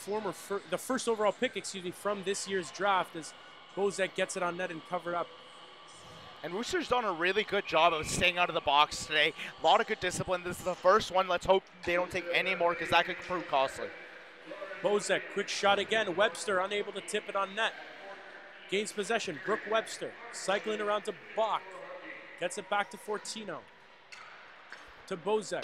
first overall pick, from this year's draft, as Bozak gets it on net and covered up.
And Worcester's done a really good job of staying out of the box today. A lot of good discipline. This is the first one. Let's hope they don't take any more because that could prove costly.
Bozek, quick shot again. Webster unable to tip it on net. Gains possession. Brooke Webster cycling around to Bach. Gets it back to Fortino. To Bozek.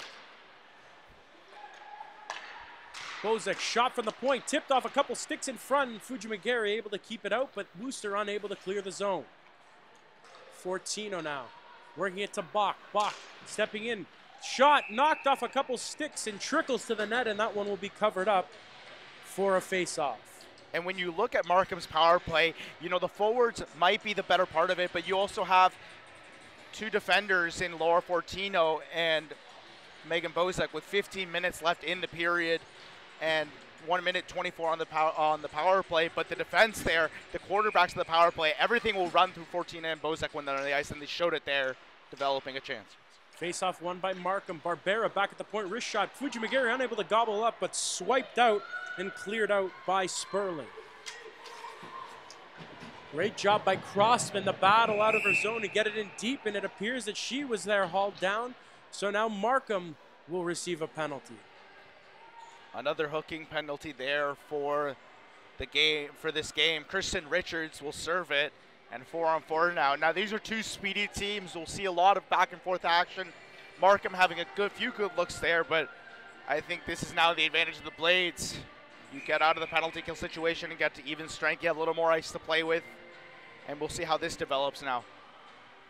Bozek shot from the point. Tipped off a couple sticks in front. And Fujimagari able to keep it out, but Worcester unable to clear the zone. Fortino now. Working it to Bach. Bach stepping in. Shot knocked off a couple sticks and trickles to the net, and that one will be covered up for a face-off.
And when you look at Markham's power play, you know, the forwards might be the better part of it, but you also have two defenders in Laura Fortino and Megan Bozek with 15 minutes left in the period and 1 minute 24 on the power play. But the defense there, the quarterbacks of the power play, everything will run through Fortino and Bozek when they're on the ice, and they showed it there, developing a chance.
Face-off won by Markham. Barbera back at the point, wrist shot. Fujimagari unable to gobble up, but swiped out and cleared out by Sperling. Great job by Crossman to battle out of her zone to get it in deep, and it appears that she was there hauled down. So now Markham will receive a penalty.
Another hooking penalty there for the game, for this game. Kristen Richards will serve it, and 4-on-4 now. Now these are two speedy teams. We'll see a lot of back and forth action. Markham having a few good looks there, but I think this is now the advantage of the Blades. You get out of the penalty kill situation and get to even strength. You have a little more ice to play with, and we'll see how this develops now.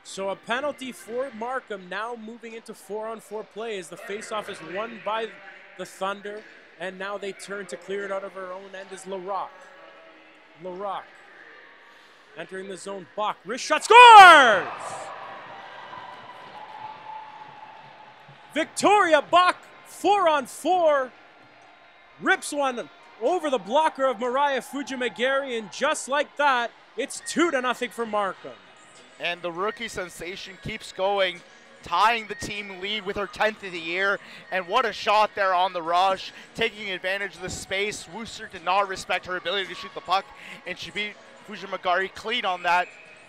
So a penalty for Markham, now moving into 4-on-4 play as the faceoff is won by the Thunder, and now they turn to clear it out of her own end is LaRock. LaRock entering the zone. Bach, wrist shot, scores! Victoria Bach, 4-on-4, rips one over the blocker of Mariah Fujimagari, and just like that, it's 2-0 for Markham.
And the rookie sensation keeps going, tying the team lead with her 10th of the year. And what a shot there on the rush, taking advantage of the space. Worcester did not respect her ability to shoot the puck, and she beat Fujimagari clean on that.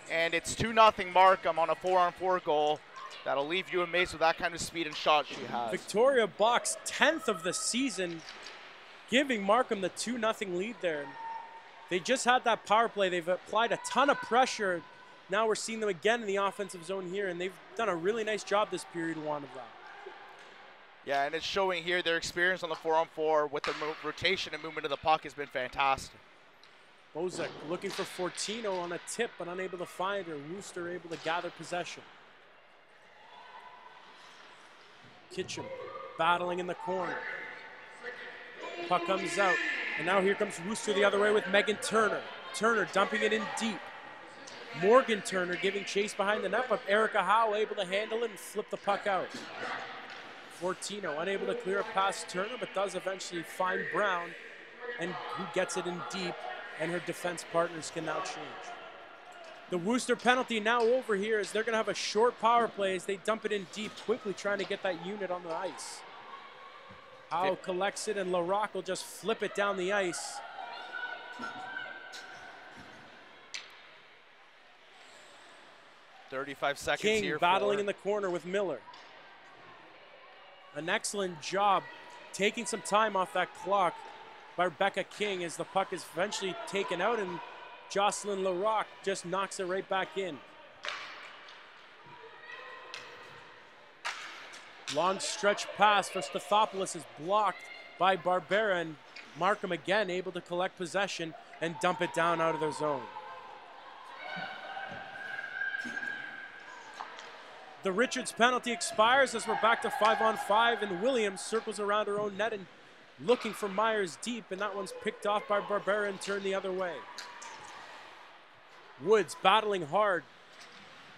And it's 2-0 Markham on a 4-on-4 goal. That'll leave you amazed with that kind of speed and shot she has.
Victoria Bach's 10th of the season, giving Markham the 2-0 lead there. They just had that power play. They've applied a ton of pressure. Now we're seeing them again in the offensive zone here, and they've done a really nice job this period one of that.
Yeah, and it's showing here their experience on the 4-on-4 with the rotation and movement of the puck has been fantastic.
Bozek looking for Fortino on a tip, but unable to find her. Worcester able to gather possession. Kitchen battling in the corner. Puck comes out, and now here comes Worcester the other way with Megan Turner. Turner dumping it in deep. Morgan Turner giving chase behind the net, but Erica Howe able to handle it and flip the puck out. Fortino unable to clear it past Turner, but does eventually find Brown, and who gets it in deep, and her defense partners can now change. The Worcester penalty now over here as they're going to have a short power play as they dump it in deep, quickly trying to get that unit on the ice. Howe collects it, and LaRock will just flip it down the ice.
35 seconds
King
here.
battling in the corner with Miller. An excellent job taking some time off that clock by Rebecca King as the puck is eventually taken out, and Jocelyn LaRock just knocks it right back in. Long stretch pass for Stathopoulos is blocked by Barbera, and Markham again able to collect possession and dump it down out of their zone. The Richards penalty expires as we're back to 5-on-5, and Williams circles around her own net and looking for Myers deep, and that one's picked off by Barbera and turned the other way. Woods battling hard,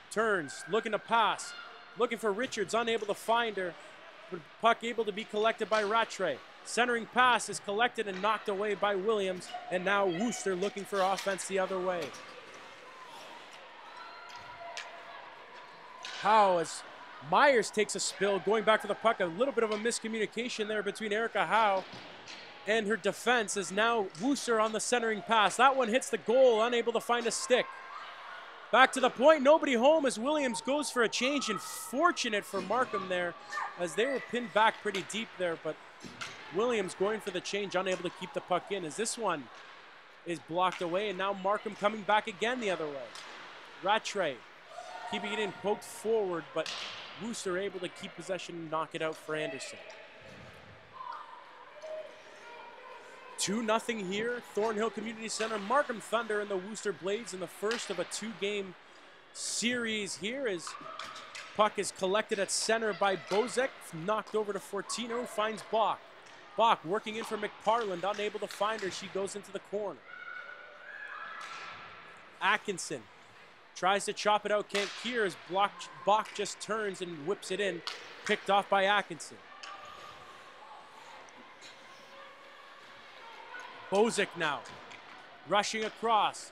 turns, looking to pass, looking for Richards, unable to find her, but puck able to be collected by Rattray. Centering pass is collected and knocked away by Williams, and now Worcester looking for offense the other way. Howe as Myers takes a spill, going back to the puck. A little bit of a miscommunication there between Erica Howe and her defense as now Worcester on the centering pass. That one hits the goal, unable to find a stick. Back to the point, nobody home as Williams goes for a change, and fortunate for Markham there as they were pinned back pretty deep there, but Williams going for the change, unable to keep the puck in as this one is blocked away, and now Markham coming back again the other way. Rattray keeping it in, poked forward, but Worcester able to keep possession and knock it out for Anderson. 2-0 here, Thornhill Community Center. Markham Thunder and the Worcester Blades in the first of a 2-game series here as puck is collected at center by Bozek, knocked over to Fortino, finds Bach. Bach working in for McParland, unable to find her, she goes into the corner. Atkinson tries to chop it out, can't clear as Bach just turns and whips it in, picked off by Atkinson. Bozek now, rushing across,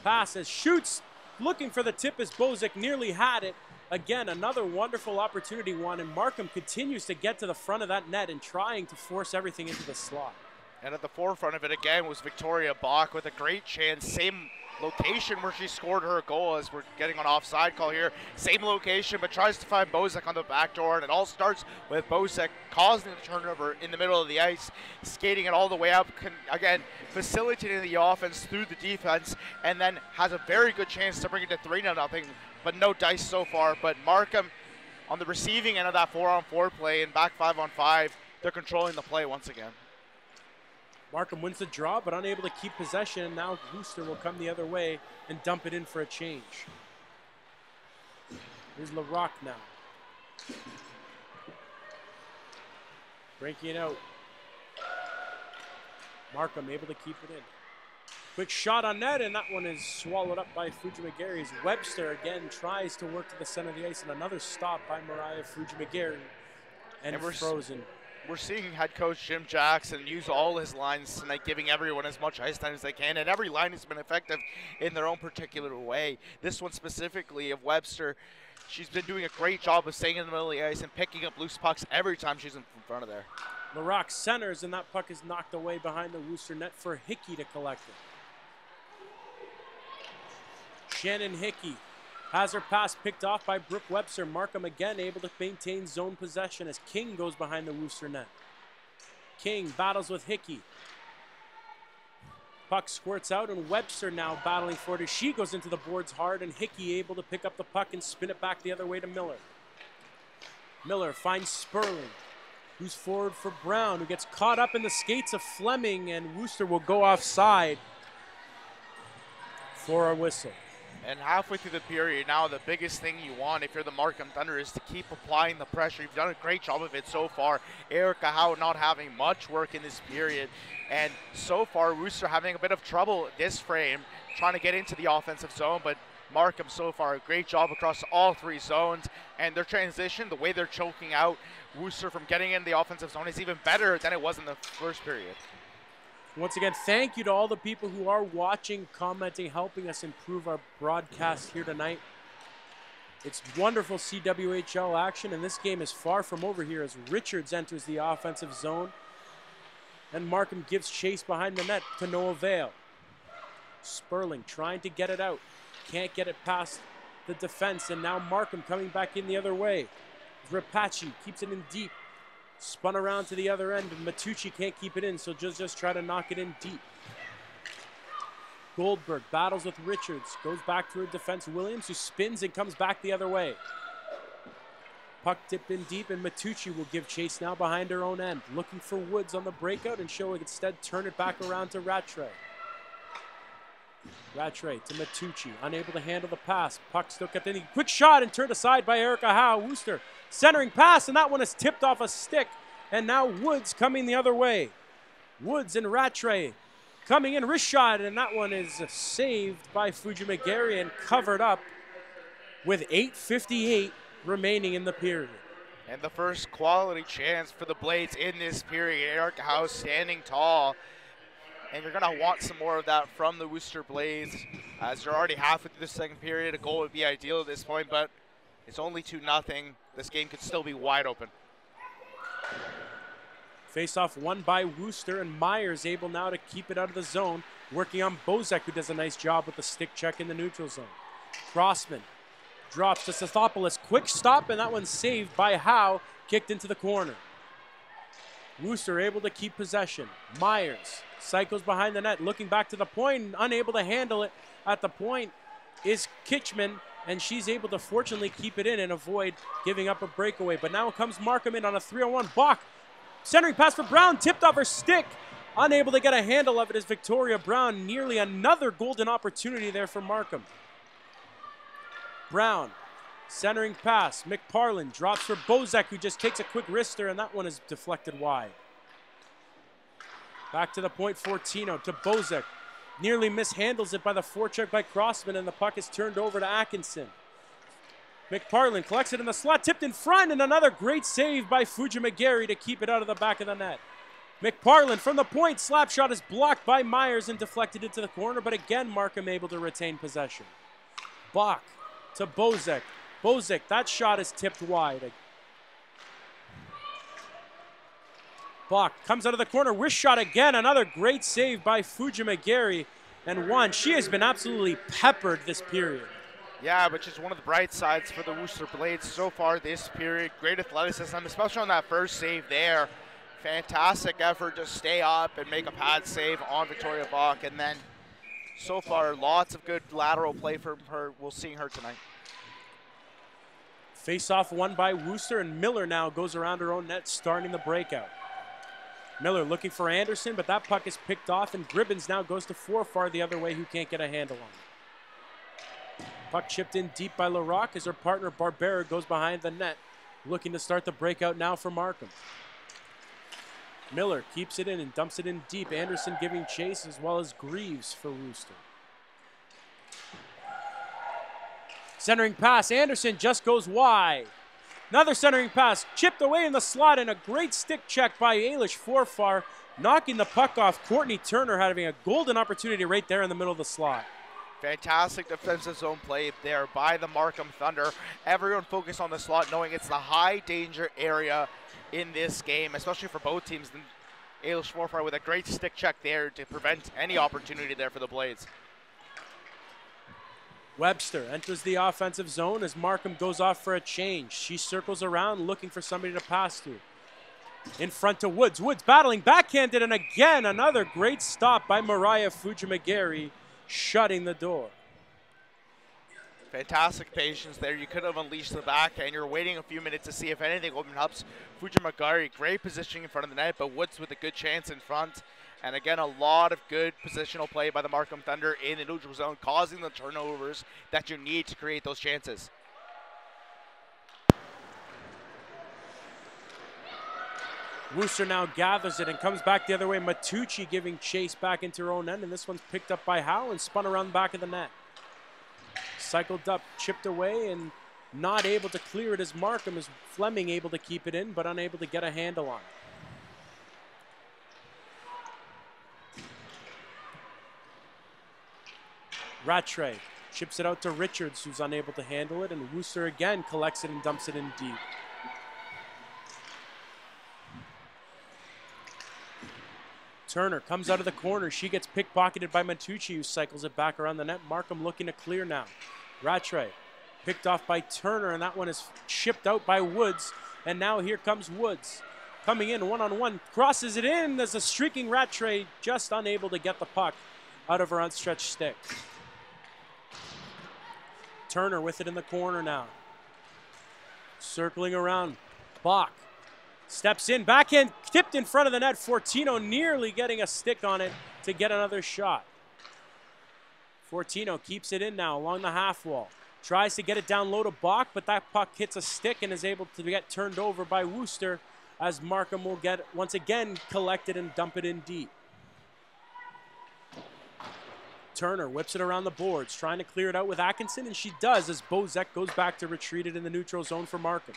passes, shoots, looking for the tip as Bozek nearly had it. Again, another wonderful opportunity won, and Markham continues to get to the front of that net and trying to force everything into the slot.
And at the forefront of it again was Victoria Bach with a great chance, same location where she scored her goal as we're getting an offside call here. Same location, but tries to find Bozek on the back door, and it all starts with Bozek causing the turnover in the middle of the ice, skating it all the way up, again, facilitating the offense through the defense, and then has a very good chance to bring it to 3-0, but no dice so far. But Markham on the receiving end of that 4-on-4 play and back 5-on-5, they're controlling the play once again.
Markham wins the draw, but unable to keep possession, and now Worcester will come the other way and dump it in for a change. Here's LaRock now. Breaking it out. Markham able to keep it in. Quick shot on net, and that one is swallowed up by Fujimagari as Webster again tries to work to the center of the ice, and another stop by Mariah Fujimagari and frozen.
We're seeing head coach Jim Jackson use all his lines tonight, giving everyone as much ice time as they can, and every line has been effective in their own particular way. This one specifically of Webster, she's been doing a great job of staying in the middle of the ice and picking up loose pucks every time she's in front of there.
LaRock centers, and that puck is knocked away behind the Worcester net for Hickey to collect it. Shannon Hickey has her pass picked off by Brooke Webster. Markham again able to maintain zone possession as King goes behind the Worcester net. King battles with Hickey. Puck squirts out, and Webster now battling for it as she goes into the boards hard, and Hickey able to pick up the puck and spin it back the other way to Miller. Miller finds Sperling, who's forward for Brown, who gets caught up in the skates of Fleming, and Worcester will go offside for a whistle.
And halfway through the period now, the biggest thing you want if you're the Markham Thunder is to keep applying the pressure. You've done a great job of it so far. Erica Howe not having much work in this period. And so far, Worcester having a bit of trouble this frame, trying to get into the offensive zone. But Markham so far, a great job across all three zones. And their transition, the way they're choking out Worcester from getting in the offensive zone is even better than it was in the first period.
Once again, thank you to all the people who are watching, commenting, helping us improve our broadcast here tonight. It's wonderful CWHL action, and this game is far from over here as Richards enters the offensive zone. And Markham gives chase behind the net to no avail. Sperling trying to get it out. Can't get it past the defense, and now Markham coming back in the other way. Rapace keeps it in deep. Spun around to the other end, and Matucci can't keep it in, so just try to knock it in deep. Goldberg battles with Richards, goes back to her defense. Williams, who spins and comes back the other way. Puck tipped in deep, and Matucci will give chase now behind her own end. Looking for Woods on the breakout, and she'll instead turn it back around to Rattray. Rattray to Matucci, unable to handle the pass. Puck still kept in. Quick shot and turned aside by Erica Howe. Worcester centering pass, and that one is tipped off a stick. And now Woods coming the other way. Woods and Rattray coming in, wrist shot, and that one is saved by Fujimagari and covered up with 8:58 remaining in the period.
And the first quality chance for the Blades in this period. Erica Howe standing tall. And you're going to want some more of that from the Worcester Blades. As you're already halfway through the second period, a goal would be ideal at this point, but it's only 2-0. This game could still be wide open.
Face-off won by Worcester, and Myers able now to keep it out of the zone, working on Bozek, who does a nice job with the stick check in the neutral zone. Crossman drops to Stathopoulos. Quick stop, and that one's saved by Howe. Kicked into the corner. Worcester able to keep possession. Myers cycles behind the net, looking back to the point, unable to handle it at the point is Kitchman, and she's able to fortunately keep it in and avoid giving up a breakaway. But now comes Markham in on a 3-on-1. Bach, centering pass for Brown, tipped off her stick. Unable to get a handle of it is Victoria Brown. Nearly another golden opportunity there for Markham. Brown, centering pass. McParland drops for Bozek, who just takes a quick wrister, and that one is deflected wide. Back to the point, Fortino to Bozek. Nearly mishandles it by the forecheck by Crossman, and the puck is turned over to Atkinson. McParland collects it in the slot, tipped in front, and another great save by Fujimagari to keep it out of the back of the net. McParland from the point, slap shot is blocked by Myers and deflected into the corner, but again Markham able to retain possession. Bach to Bozek. Bozek, that shot is tipped wide. Bach comes out of the corner, wrist shot again, another great save by Fujimagari, and one. She has been absolutely peppered this period.
Yeah, which is one of the bright sides for the Worcester Blades so far this period. Great athleticism, especially on that first save there. Fantastic effort to stay up and make a pad save on Victoria Bach, and then so far lots of good lateral play from her. We'll see her tonight.
Face-off won by Worcester, and Miller now goes around her own net, starting the breakout. Miller looking for Anderson, but that puck is picked off, and Gribbins now goes to Forfar the other way, who can't get a handle on it. Puck chipped in deep by Larocque as her partner Barbera goes behind the net, looking to start the breakout now for Markham. Miller keeps it in and dumps it in deep. Anderson giving chase, as well as Greaves for Worcester. Centering pass, Anderson just goes wide. Another centering pass, chipped away in the slot, and a great stick check by Ailish Forfar, knocking the puck off. Courtney Turner having a golden opportunity right there in the middle of the slot.
Fantastic defensive zone play there by the Markham Thunder. Everyone focused on the slot, knowing it's the high danger area in this game, especially for both teams. And Ailish Forfar with a great stick check there to prevent any opportunity there for the Blades.
Webster enters the offensive zone as Markham goes off for a change. She circles around looking for somebody to pass to. In front to Woods. Woods battling backhanded, and again another great stop by Mariah Fujimagari, shutting the door.
Fantastic patience there. You could have unleashed the back, and you're waiting a few minutes to see if anything open helps Fujimagari. Great positioning in front of the net, but Woods with a good chance in front. And again, a lot of good positional play by the Markham Thunder in the neutral zone, causing the turnovers that you need to create those chances.
Worcester now gathers it and comes back the other way. Matucci giving chase back into her own end, and this one's picked up by Howe and spun around the back of the net. Cycled up, chipped away, and not able to clear it as Markham is Fleming able to keep it in, but unable to get a handle on it. Rattray chips it out to Richards, who's unable to handle it, and Worcester again collects it and dumps it in deep. Turner comes out of the corner. She gets pickpocketed by Matucci, who cycles it back around the net. Markham looking to clear now. Rattray picked off by Turner, and that one is chipped out by Woods. And now here comes Woods. Coming in one-on-one, crosses it in as a streaking Rattray just unable to get the puck out of her outstretched stick. Turner with it in the corner now. Circling around. Bach steps in, backhand tipped in front of the net. Fortino nearly getting a stick on it to get another shot. Fortino keeps it in now along the half wall. Tries to get it down low to Bach, but that puck hits a stick and is able to get turned over by Worcester, as Markham will get once again collected and dump it in deep. Turner whips it around the boards, trying to clear it out with Atkinson, and she does as Bozek goes back to retrieve it in the neutral zone for Markham.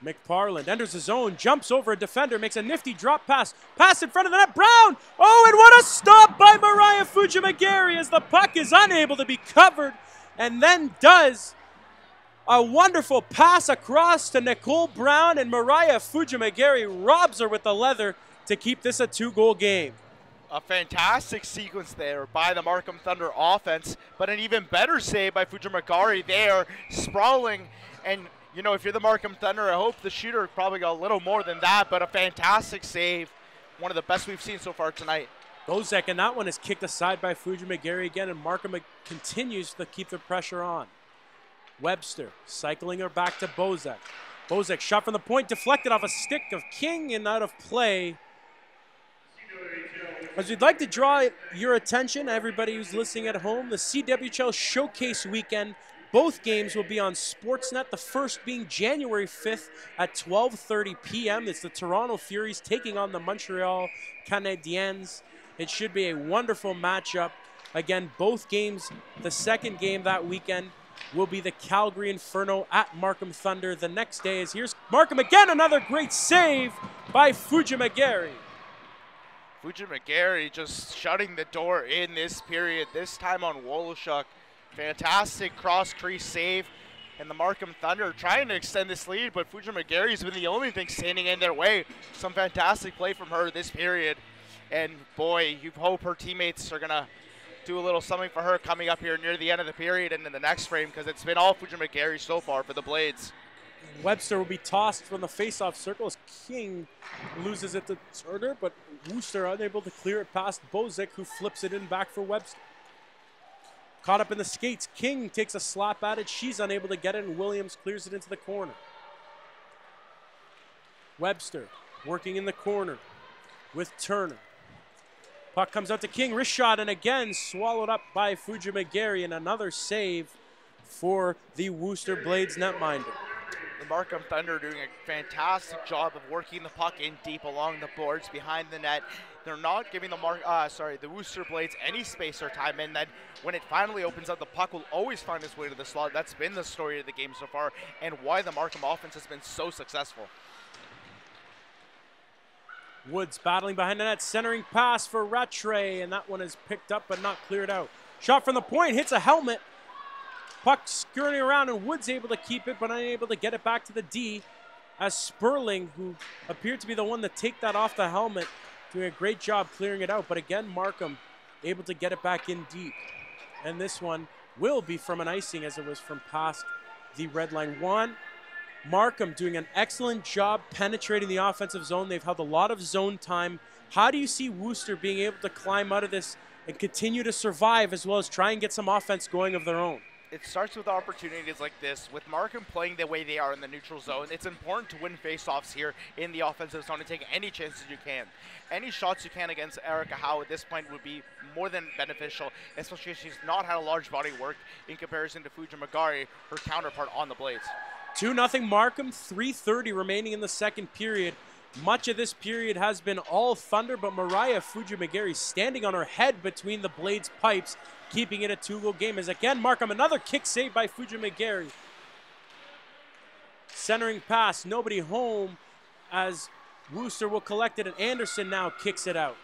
McParland enters the zone, jumps over a defender, makes a nifty drop pass. Pass in front of the net, Brown! Oh, and what a stop by Mariah Fujimagari as the puck is unable to be covered, and then does a wonderful pass across to Nicole Brown, and Mariah Fujimagari robs her with the leather to keep this a 2-goal game.
A fantastic sequence there by the Markham Thunder offense, but an even better save by Fujimagari there, sprawling. And, you know, if you're the Markham Thunder, I hope the shooter probably got a little more than that, but a fantastic save. One of the best we've seen so far tonight.
Bozek, and that one is kicked aside by Fujimagari again, and Markham continues to keep the pressure on. Webster cycling her back to Bozek. Bozek shot from the point, deflected off a stick of King and out of play. As we'd like to draw your attention, everybody who's listening at home, the CWHL Showcase Weekend. Both games will be on Sportsnet, the first being January 5th at 12:30 p.m. It's the Toronto Furies taking on the Montreal Canadiens. It should be a wonderful matchup. Again, both games, the second game that weekend will be the Calgary Inferno at Markham Thunder. The next day is here's Markham again, another great save by Fujimagari.
Fujimagari just shutting the door in this period, this time on Woloshuk. Fantastic cross-crease save, and the Markham Thunder trying to extend this lead, but Fujimagari's been the only thing standing in their way. Some fantastic play from her this period, and boy, you hope her teammates are going to do a little something for her coming up here near the end of the period and in the next frame, because it's been all Fujimagari so far for the Blades.
Webster will be tossed from the face-off circle as King loses it to Turner, but Worcester unable to clear it past Bozek, who flips it in back for Webster. Caught up in the skates, King takes a slap at it. She's unable to get it, and Williams clears it into the corner. Webster working in the corner with Turner. Puck comes out to King, wrist shot, and again swallowed up by Fujimagari, and another save for the Worcester Blades netminder.
The Markham Thunder doing a fantastic job of working the puck in deep along the boards behind the net. They're not giving the Worcester Blades any space or time, and then when it finally opens up, the puck will always find its way to the slot. That's been the story of the game so far, and why the Markham offense has been so successful.
Woods battling behind the net, centering pass for Rattray, and that one is picked up but not cleared out. Shot from the point, hits a helmet. Puck skirting around, and Woods able to keep it but unable to get it back to the D, as Sperling, who appeared to be the one to take that off the helmet, doing a great job clearing it out. But again, Markham able to get it back in deep. And this one will be from an icing, as it was from past the red line. Markham doing an excellent job penetrating the offensive zone. They've held a lot of zone time. How do you see Worcester being able to climb out of this and continue to survive, as well as try and get some offense going of their own?
It starts with opportunities like this. With Markham playing the way they are in the neutral zone, it's important to win faceoffs here in the offensive zone and take any chances you can. Any shots you can against Erica Howe at this point would be more than beneficial, especially if she's not had a large body work in comparison to Fujimagari, her counterpart on the Blades.
2-0 Markham, 3:30 remaining in the second period. Much of this period has been all Thunder, but Mariah Fujimagari standing on her head between the Blades' pipes, keeping it a 2-goal game. As again, Markham, another kick save by Fujimagari. Centering pass, nobody home, as Worcester will collect it, and Anderson now kicks it out.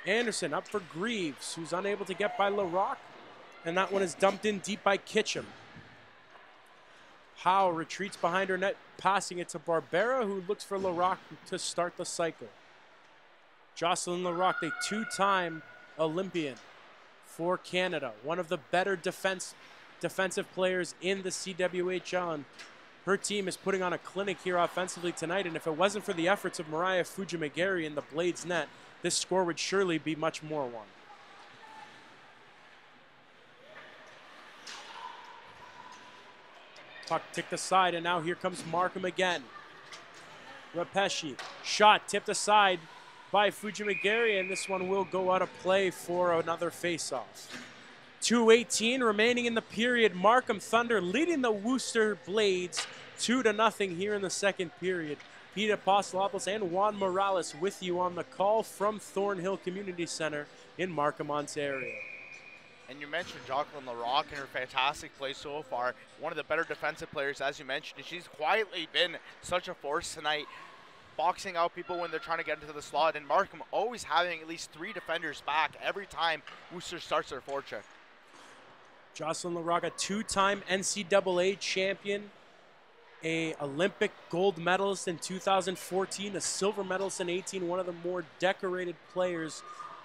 Anderson up for Greaves, who's unable to get by LaRock, and that one is dumped in deep by Kitchum. Howe retreats behind her net, passing it to Barbera, who looks for LaRock to start the cycle. Jocelyn LaRock, a two-time Olympian for Canada, one of the better defensive players in the CWHL, and her team is putting on a clinic here offensively tonight, and if it wasn't for the efforts of Mariah Fujimagari in the Blades net, this score would surely be much more one. Puck tipped aside, and now here comes Markham again. Rapeshi, shot tipped aside by Fujimagari, and this one will go out of play for another faceoff. 2:18 remaining in the period. Markham Thunder leading the Worcester Blades 2-0 here in the second period. Pete Apostolopoulos and Juan Morales with you on the call from Thornhill Community Center in Markham, Ontario.
And you mentioned Jocelyn LaRock and her fantastic play so far. One of the better defensive players, as you mentioned. And she's quietly been such a force tonight, boxing out people when they're trying to get into the slot. And Markham always having at least 3 defenders back every time Worcester starts their forecheck.
Jocelyn LaRock, a 2-time NCAA champion, a Olympic gold medalist in 2014, a silver medalist in 18, one of the more decorated players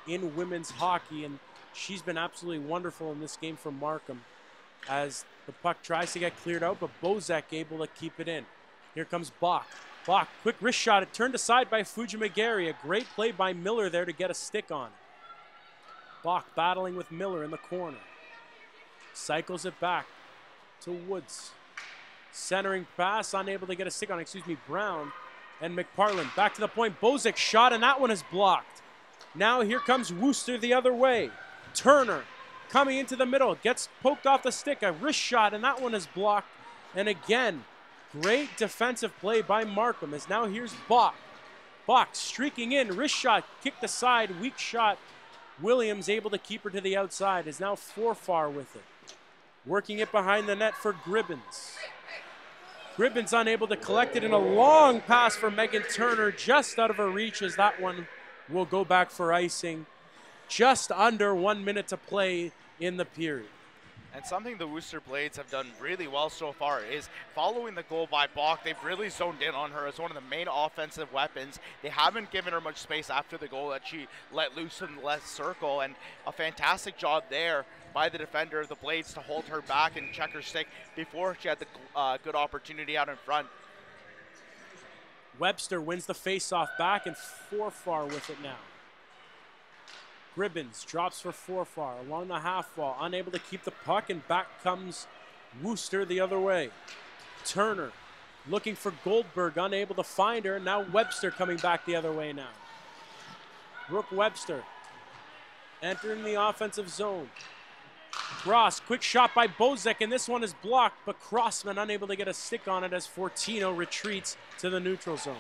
in women's hockey, and she's been absolutely wonderful in this game for Markham as the puck tries to get cleared out, but Bozek able to keep it in. Here comes Bach. Bach, quick wrist shot. It turned aside by Fujimagari. A great play by Miller there to get a stick on. Bach battling with Miller in the corner. Cycles it back to Woods. Centering pass, unable to get a stick on, Brown and McParland. Back to the point, Bozek shot, and that one is blocked. Now here comes Worcester the other way. Turner coming into the middle, gets poked off the stick, a wrist shot, and that one is blocked. And again, great defensive play by Markham, as now here's Bach. Bach streaking in, wrist shot, kicked aside, weak shot. Williams able to keep her to the outside, is now Forfar with it. Working it behind the net for Gribbins. Gribbins unable to collect it in a long pass for Megan Turner, just out of her reach, as that one will go back for icing. Just under 1 minute to play in the period.
And something the Worcester Blades have done really well so far is following the goal by Bach. They've really zoned in on her as one of the main offensive weapons. They haven't given her much space after the goal that she let loose in the left circle, and a fantastic job there by the defender of the Blades to hold her back and check her stick before she had the good opportunity out in front.
Webster wins the face-off back, and Forfar with it now. Gribbins drops for Forfar along the half wall, unable to keep the puck, and back comes Worcester the other way. Turner looking for Goldberg, unable to find her. Now Webster coming back the other way now. Brooke Webster entering the offensive zone. Cross, quick shot by Bozek, and this one is blocked, but Crossman unable to get a stick on it as Fortino retreats to the neutral zone.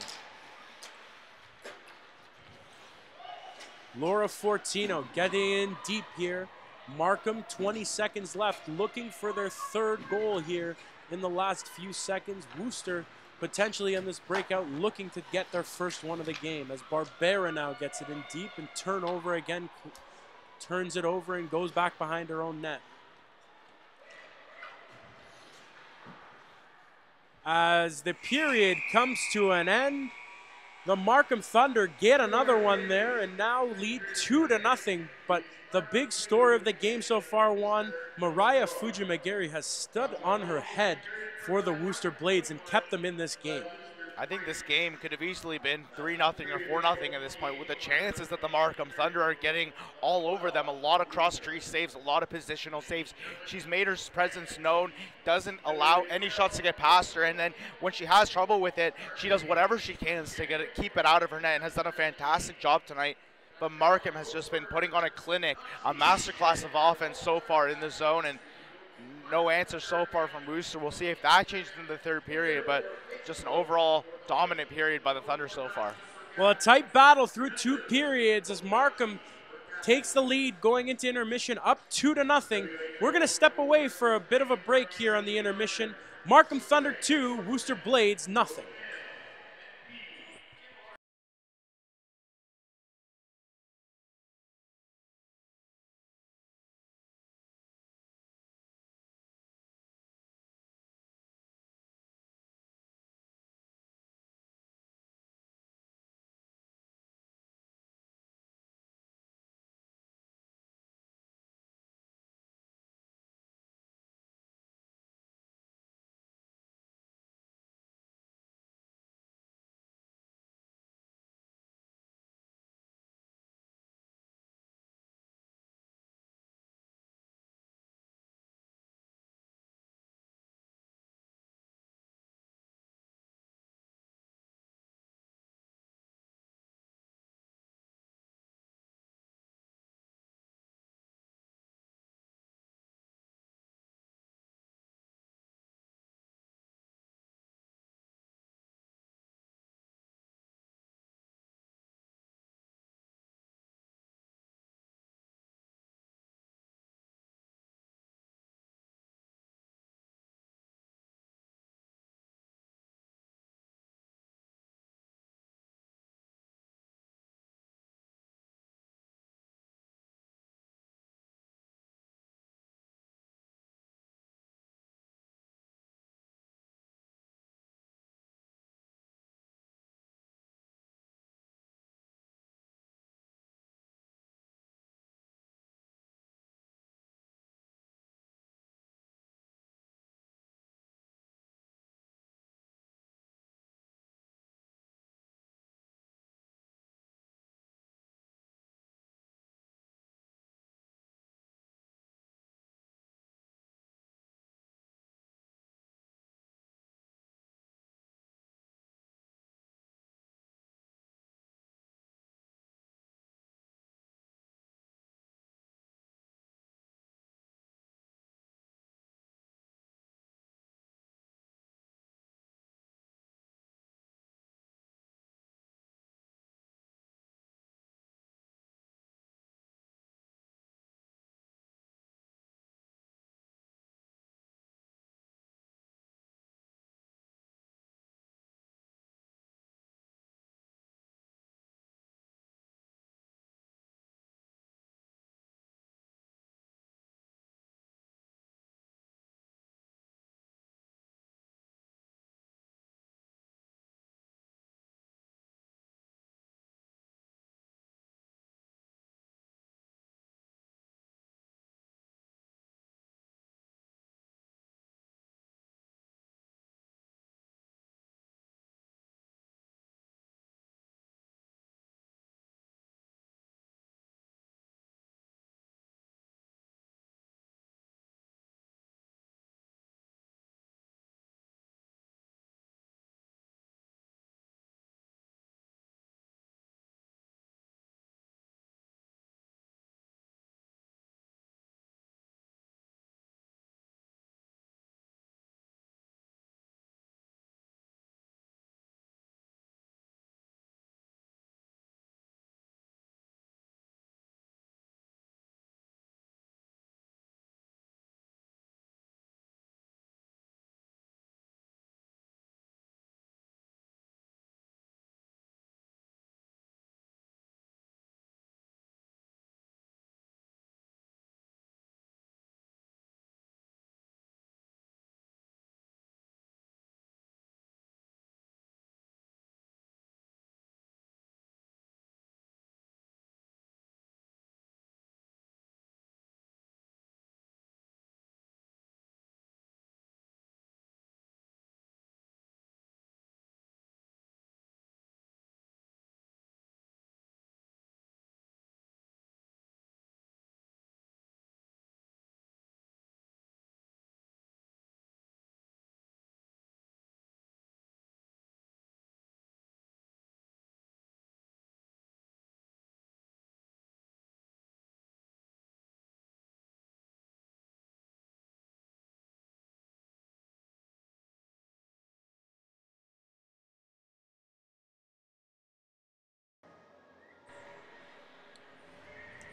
Laura Fortino getting in deep here. Markham, 20 seconds left, looking for their third goal here in the last few seconds. Worcester potentially on this breakout looking to get their first one of the game, as Barbera now gets it in deep, and turnover again, turns it over and goes back behind her own net. As the period comes to an end, the Markham Thunder get another one there and now lead 2-0. But the big story of the game so far, Mariah Fujimagari has stood on her head for the Worcester Blades and kept them in this game.
I think this game could have easily been 3-0 or 4-0 at this point, with the chances that the Markham Thunder are getting all over them. A lot of cross-tree saves, a lot of positional saves. She's made her presence known, doesn't allow any shots to get past her, and then when she has trouble with it, she does whatever she can to get it, keep it out of her net, and has done a fantastic job tonight. But Markham has just been putting on a clinic, a masterclass of offense so far in the zone, and no answer so far from Worcester. We'll see if that changes in the third period, but just an overall dominant period by the Thunder so far.
Well, a tight battle through 2 periods as Markham takes the lead going into intermission, up 2-0. We're going to step away for a bit of a break here on the intermission. Markham Thunder 2, Worcester Blades 0.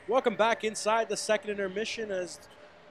Welcome back inside the second intermission as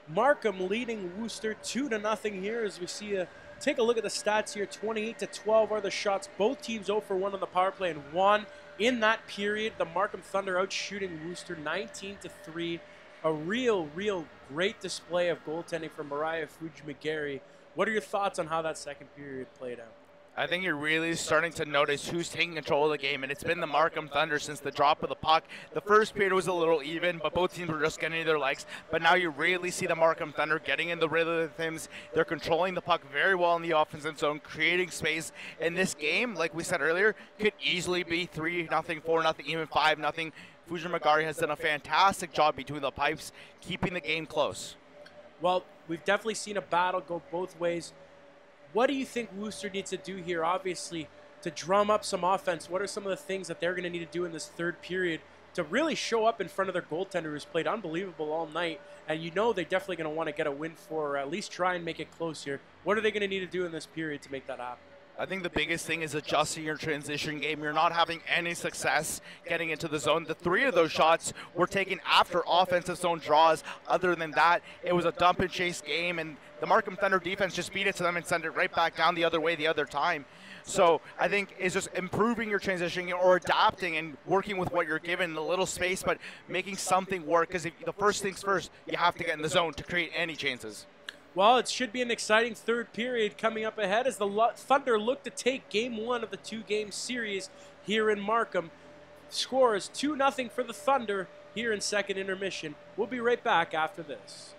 Markham leading Worcester 2-0 here as we see take a look at the stats here. 28-12 are the shots. Both teams 0 for 1 on the power play and 1 in that period. The Markham Thunder out shooting Worcester 19-3. A real great display of goaltending from Mariah Fuji-McGarry. What are your thoughts on how that second period played out?
I think you're really starting to notice who's taking control of the game, and it's been the Markham Thunder since the drop of the puck. The first period was a little even, but both teams were just getting their legs. But now you really see the Markham Thunder getting in the rhythms. They're controlling the puck very well in the offensive zone, creating space. In this game, like we said earlier, could easily be 3-0, 4-0, even 5-0. Fuji-McGarry has done a fantastic job between the pipes, keeping the game close.
Well, we've definitely seen a battle go both ways. What do you think Worcester needs to do here, obviously, to drum up some offense? What are some of the things that they're going to need to do in this third period to really show up in front of their goaltender who's played unbelievable all night? And you know they're definitely going to want to get a win for, or at least try and make it close here. What are they going to need to do in this period to make that happen?
I think the biggest thing is adjusting your transition game. You're not having any success getting into the zone. The 3 of those shots were taken after offensive zone draws. Other than that, it was a dump and chase game, and the Markham Thunder defense just beat it to them and sent it right back down the other way the other time. So I think it's just improving your transition or adapting and working with what you're given, a little space, but making something work. Because the first things first, you have to get in the zone to create any chances.
Well, it should be an exciting third period coming up ahead as the Thunder look to take Game 1 of the 2-game series here in Markham. Score is 2-0 for the Thunder here in second intermission. We'll be right back after this.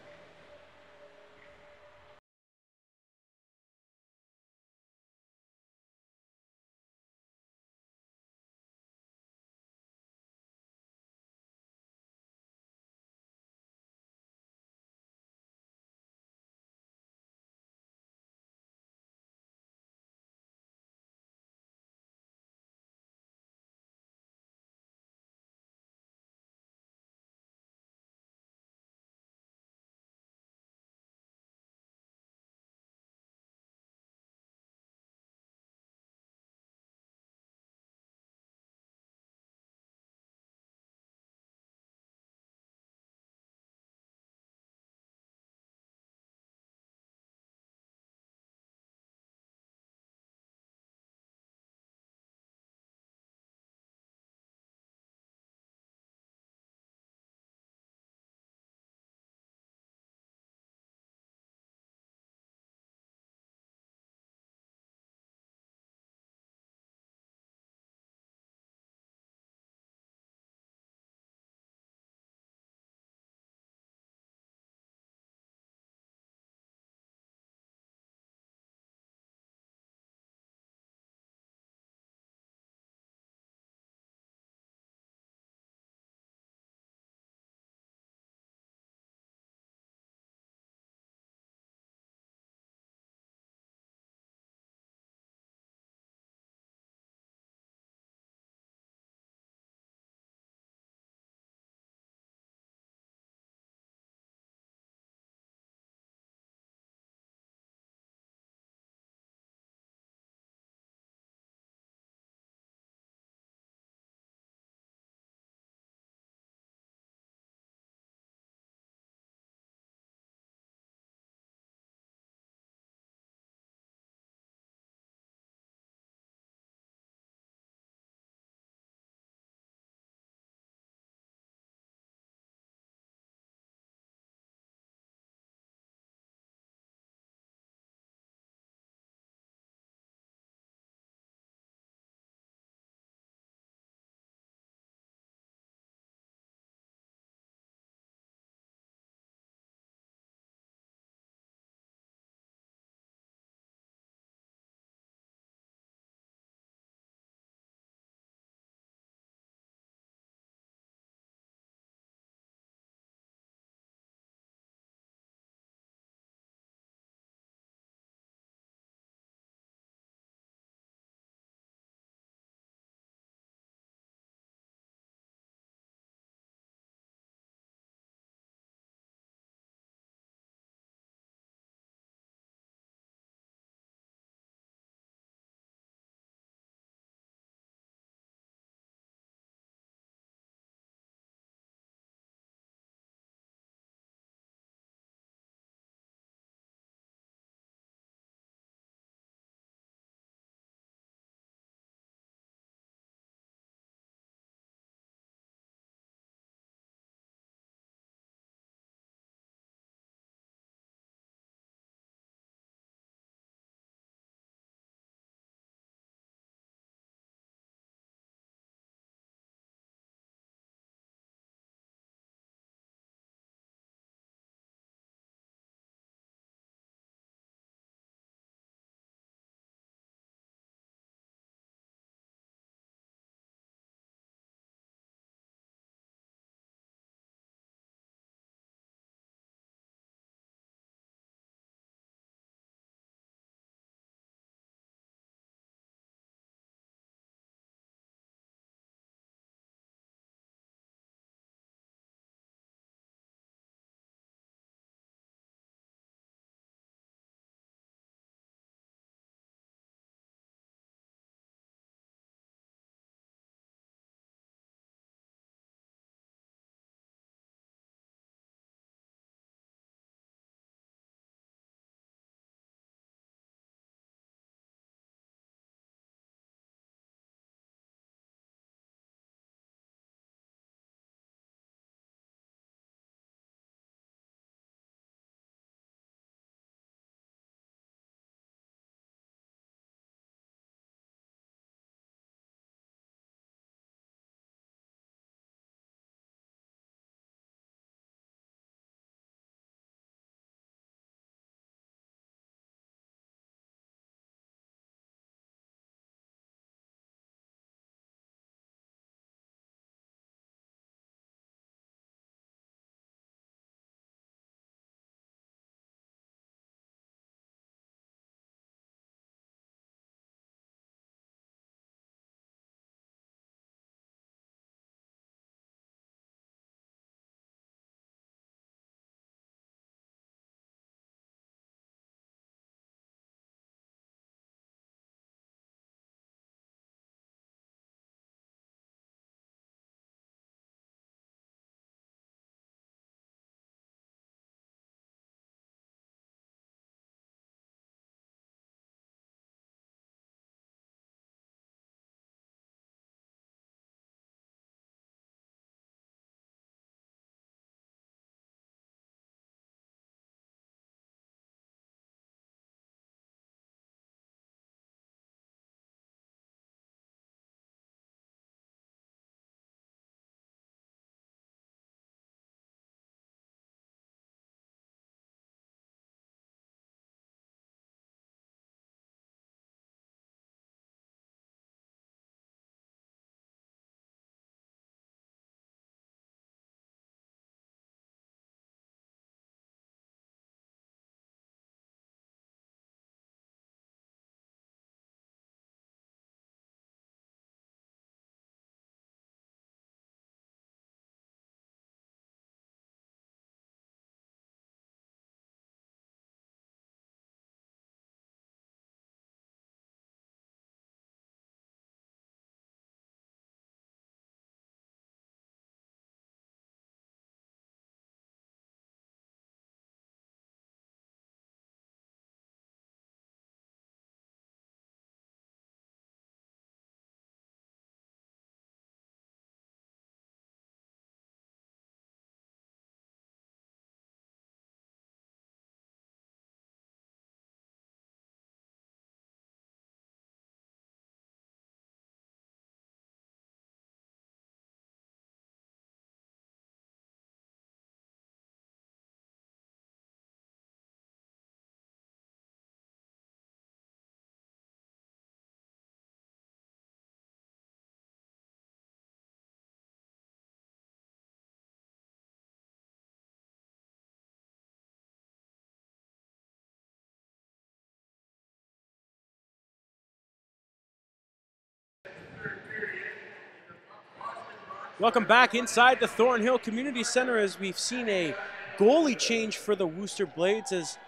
Welcome back inside the Thornhill Community Center as we've seen a goalie change for the Worcester Blades as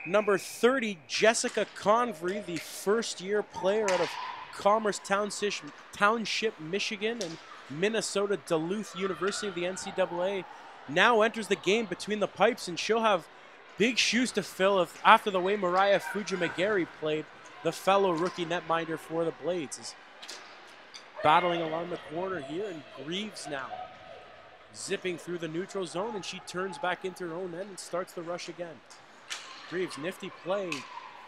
number 30, Jessica Convery, the first-year player out of Commerce Township, Michigan, and Minnesota Duluth University of the NCAA, now enters the game between the pipes, and she'll have big shoes to fill after the way Mariah Fujimagari played, the fellow rookie netminder for the Blades. Is battling along the corner here, and Greaves now zipping through the neutral zone, and she turns back into her own end and starts the rush again. Greaves, nifty play,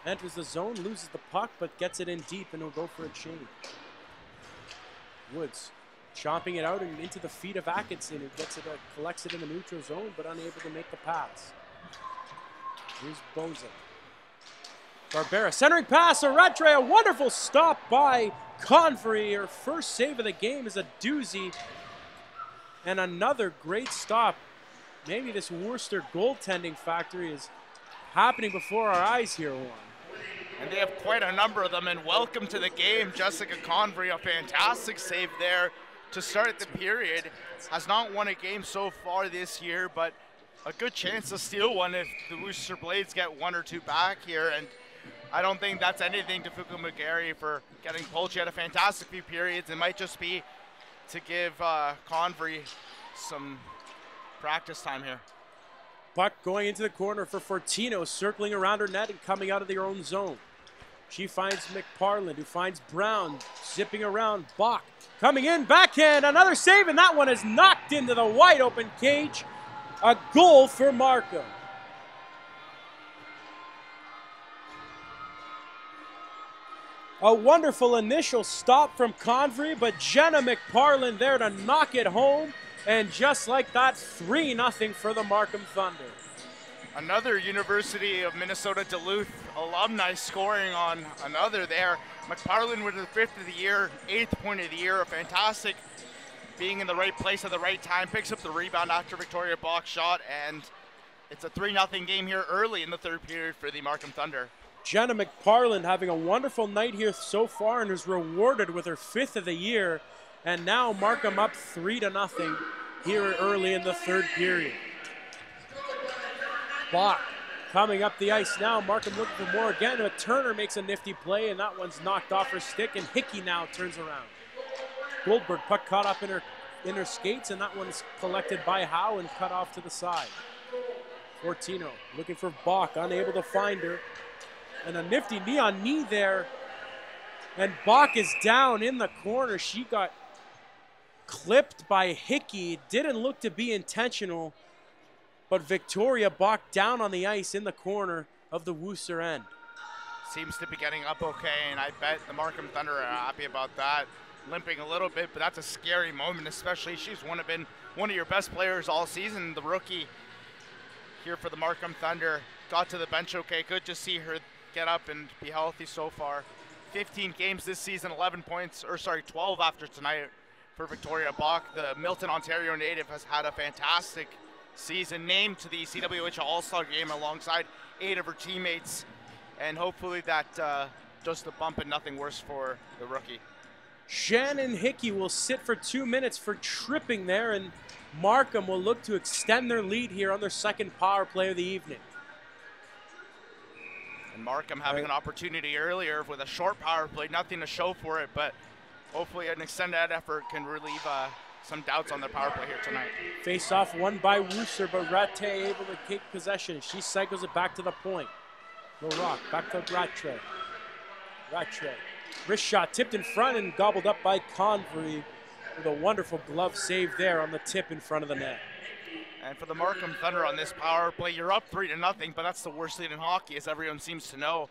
enters the zone, loses the puck, but gets it in deep, and will go for a change. Woods chomping it out and into the feet of Atkinson, who collects it in the neutral zone, but unable to make the pass. Here's Boza. Barbera, centering pass, Aratre, a wonderful stop by Convery. Her first save of the game is a doozy. And another great stop. Maybe this Worcester goaltending factory is happening before our eyes here, Juan.
And they have quite a number of them, and welcome to the game, Jessica Convery. A fantastic save there to start the period. Has not won a game so far this year, but a good chance to steal one if the Worcester Blades get one or two back here. And I don't think that's anything to Fujimagari for getting pulled. She had a fantastic few periods. It might just be to give Convery some practice time here.
Puck going into the corner for Fortino, circling around her net and coming out of their own zone. She finds McParland, who finds Brown, zipping around. Bach coming in, backhand, another save, and that one is knocked into the wide open cage. A goal for Markham. A wonderful initial stop from Convery, but Jenna McParland there to knock it home. And just like that, 3-0 for the Markham Thunder.
Another University of Minnesota Duluth alumni scoring on another there. McParland with the 5th of the year, 8th point of the year. A fantastic being in the right place at the right time. Picks up the rebound after Victoria Bach shot, and it's a 3-0 game here early in the third period for the Markham Thunder.
Jenna McParland having a wonderful night here so far and is rewarded with her 5th of the year. And now Markham up 3-0 here early in the third period. Bach coming up the ice now. Markham looking for more again, but Turner makes a nifty play, and that one's knocked off her stick, and Hickey now turns around. Goldberg, puck caught up in her skates, and that one's collected by Howe and cut off to the side. Fortino looking for Bach, unable to find her. And a nifty knee on knee there. And Bach is down in the corner. She got clipped by Hickey. It didn't look to be intentional, but Victoria Bach down on the ice in the corner of the Worcester end.
Seems to be getting up okay, and I bet the Markham Thunder are happy about that. Limping a little bit, but that's a scary moment, especially she's been one of your best players all season. The rookie here for the Markham Thunder got to the bench okay. Good to see her get up and be healthy so far. 15 games this season, 12 after tonight for Victoria Bach. The Milton, Ontario native has had a fantastic season, named to the CWHL All-Star game alongside 8 of her teammates, and hopefully that does the bump and nothing worse for the rookie.
Shannon Hickey will sit for 2 minutes for tripping there, and Markham will look to extend their lead here on their second power play of the evening.
And Markham having an opportunity earlier with a short power play, nothing to show for it, but hopefully an extended effort can relieve some doubts on their power play here tonight.
Face off won by Worcester, but Ratte able to take possession. She cycles it back to the point. Larock back to Ratte. Ratte. Wrist shot tipped in front and gobbled up by Convery with a wonderful glove save there on the tip in front of the net.
And for the Markham Thunder on this power play, you're up 3-0, but that's the worst lead in hockey, as everyone seems to know.